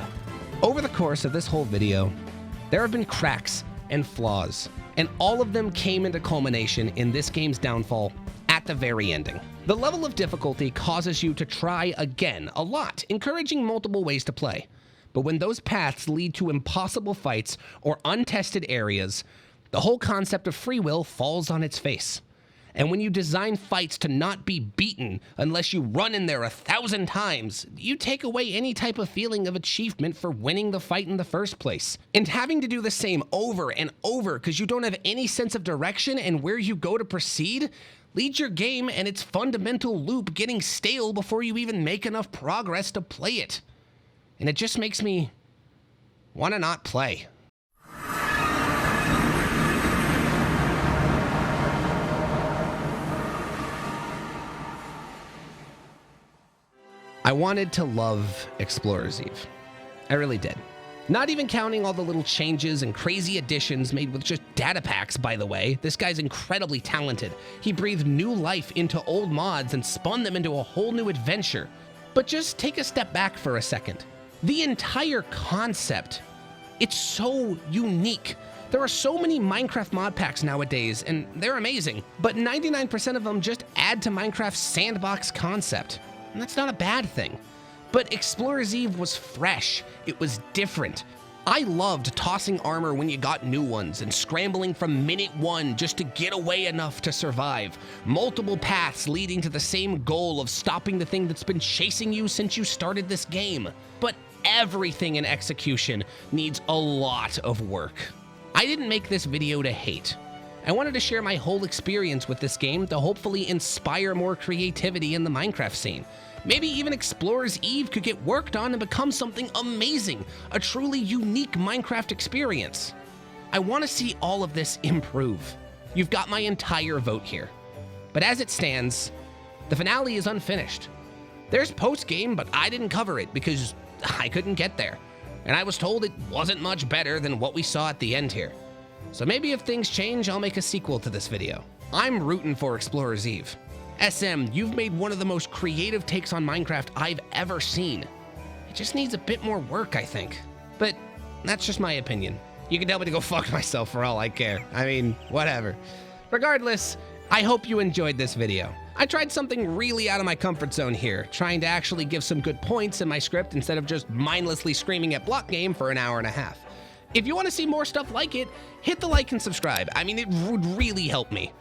Over the course of this whole video, there have been cracks and flaws, and all of them came into culmination in this game's downfall at the very ending. The level of difficulty causes you to try again a lot, encouraging multiple ways to play. But when those paths lead to impossible fights or untested areas, the whole concept of free will falls on its face. And when you design fights to not be beaten unless you run in there 1,000 times, you take away any type of feeling of achievement for winning the fight in the first place. And having to do the same over and over because you don't have any sense of direction and where you go to proceed leads your game and its fundamental loop getting stale before you even make enough progress to play it. And it just makes me want to not play. I wanted to love Explorer's Eve. I really did. Not even counting all the little changes and crazy additions made with just data packs, by the way. This guy's incredibly talented. He breathed new life into old mods and spun them into a whole new adventure. But just take a step back for a second. The entire concept, it's so unique. There are so many Minecraft mod packs nowadays, and they're amazing. But 99% of them just add to Minecraft's sandbox concept. And that's not a bad thing. But Explorer's Eve was fresh. It was different. I loved tossing armor when you got new ones and scrambling from minute one just to get away enough to survive. Multiple paths leading to the same goal of stopping the thing that's been chasing you since you started this game. But everything in execution needs a lot of work. I didn't make this video to hate. I wanted to share my whole experience with this game to hopefully inspire more creativity in the Minecraft scene. Maybe even Explorer's Eve could get worked on and become something amazing, a truly unique Minecraft experience. I want to see all of this improve. You've got my entire vote here. But as it stands, the finale is unfinished. There's post-game, but I didn't cover it because I couldn't get there. And I was told it wasn't much better than what we saw at the end here. So maybe if things change, I'll make a sequel to this video. I'm rooting for Explorer's Eve. SM, you've made one of the most creative takes on Minecraft I've ever seen. It just needs a bit more work, I think. But that's just my opinion. You can tell me to go fuck myself for all I care. I mean, whatever. Regardless, I hope you enjoyed this video. I tried something really out of my comfort zone here, trying to actually give some good points in my script instead of just mindlessly screaming at block game for an hour and a half. If you want to see more stuff like it, hit the like and subscribe. I mean, it would really help me.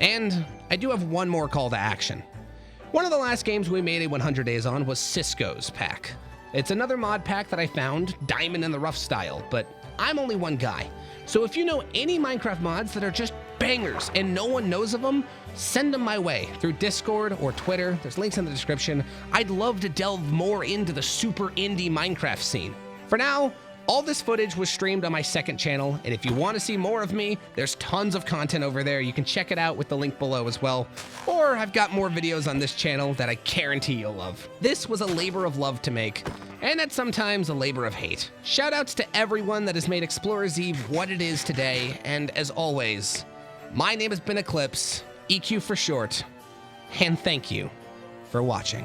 And I do have one more call to action. One of the last games we made a 100 days on was Cisco's pack. It's another mod pack that I found, Diamond in the Rough style, but I'm only one guy. So if you know any Minecraft mods that are just bangers and no one knows of them, send them my way through Discord or Twitter. There's links in the description. I'd love to delve more into the super indie Minecraft scene. For now, all this footage was streamed on my second channel, and if you want to see more of me, there's tons of content over there. You can check it out with the link below as well. Or I've got more videos on this channel that I guarantee you'll love. This was a labor of love to make, and at sometimes a labor of hate. Shoutouts to everyone that has made Explorer's Eve what it is today, and as always, my name has been Eclipse, EQ for short, and thank you for watching.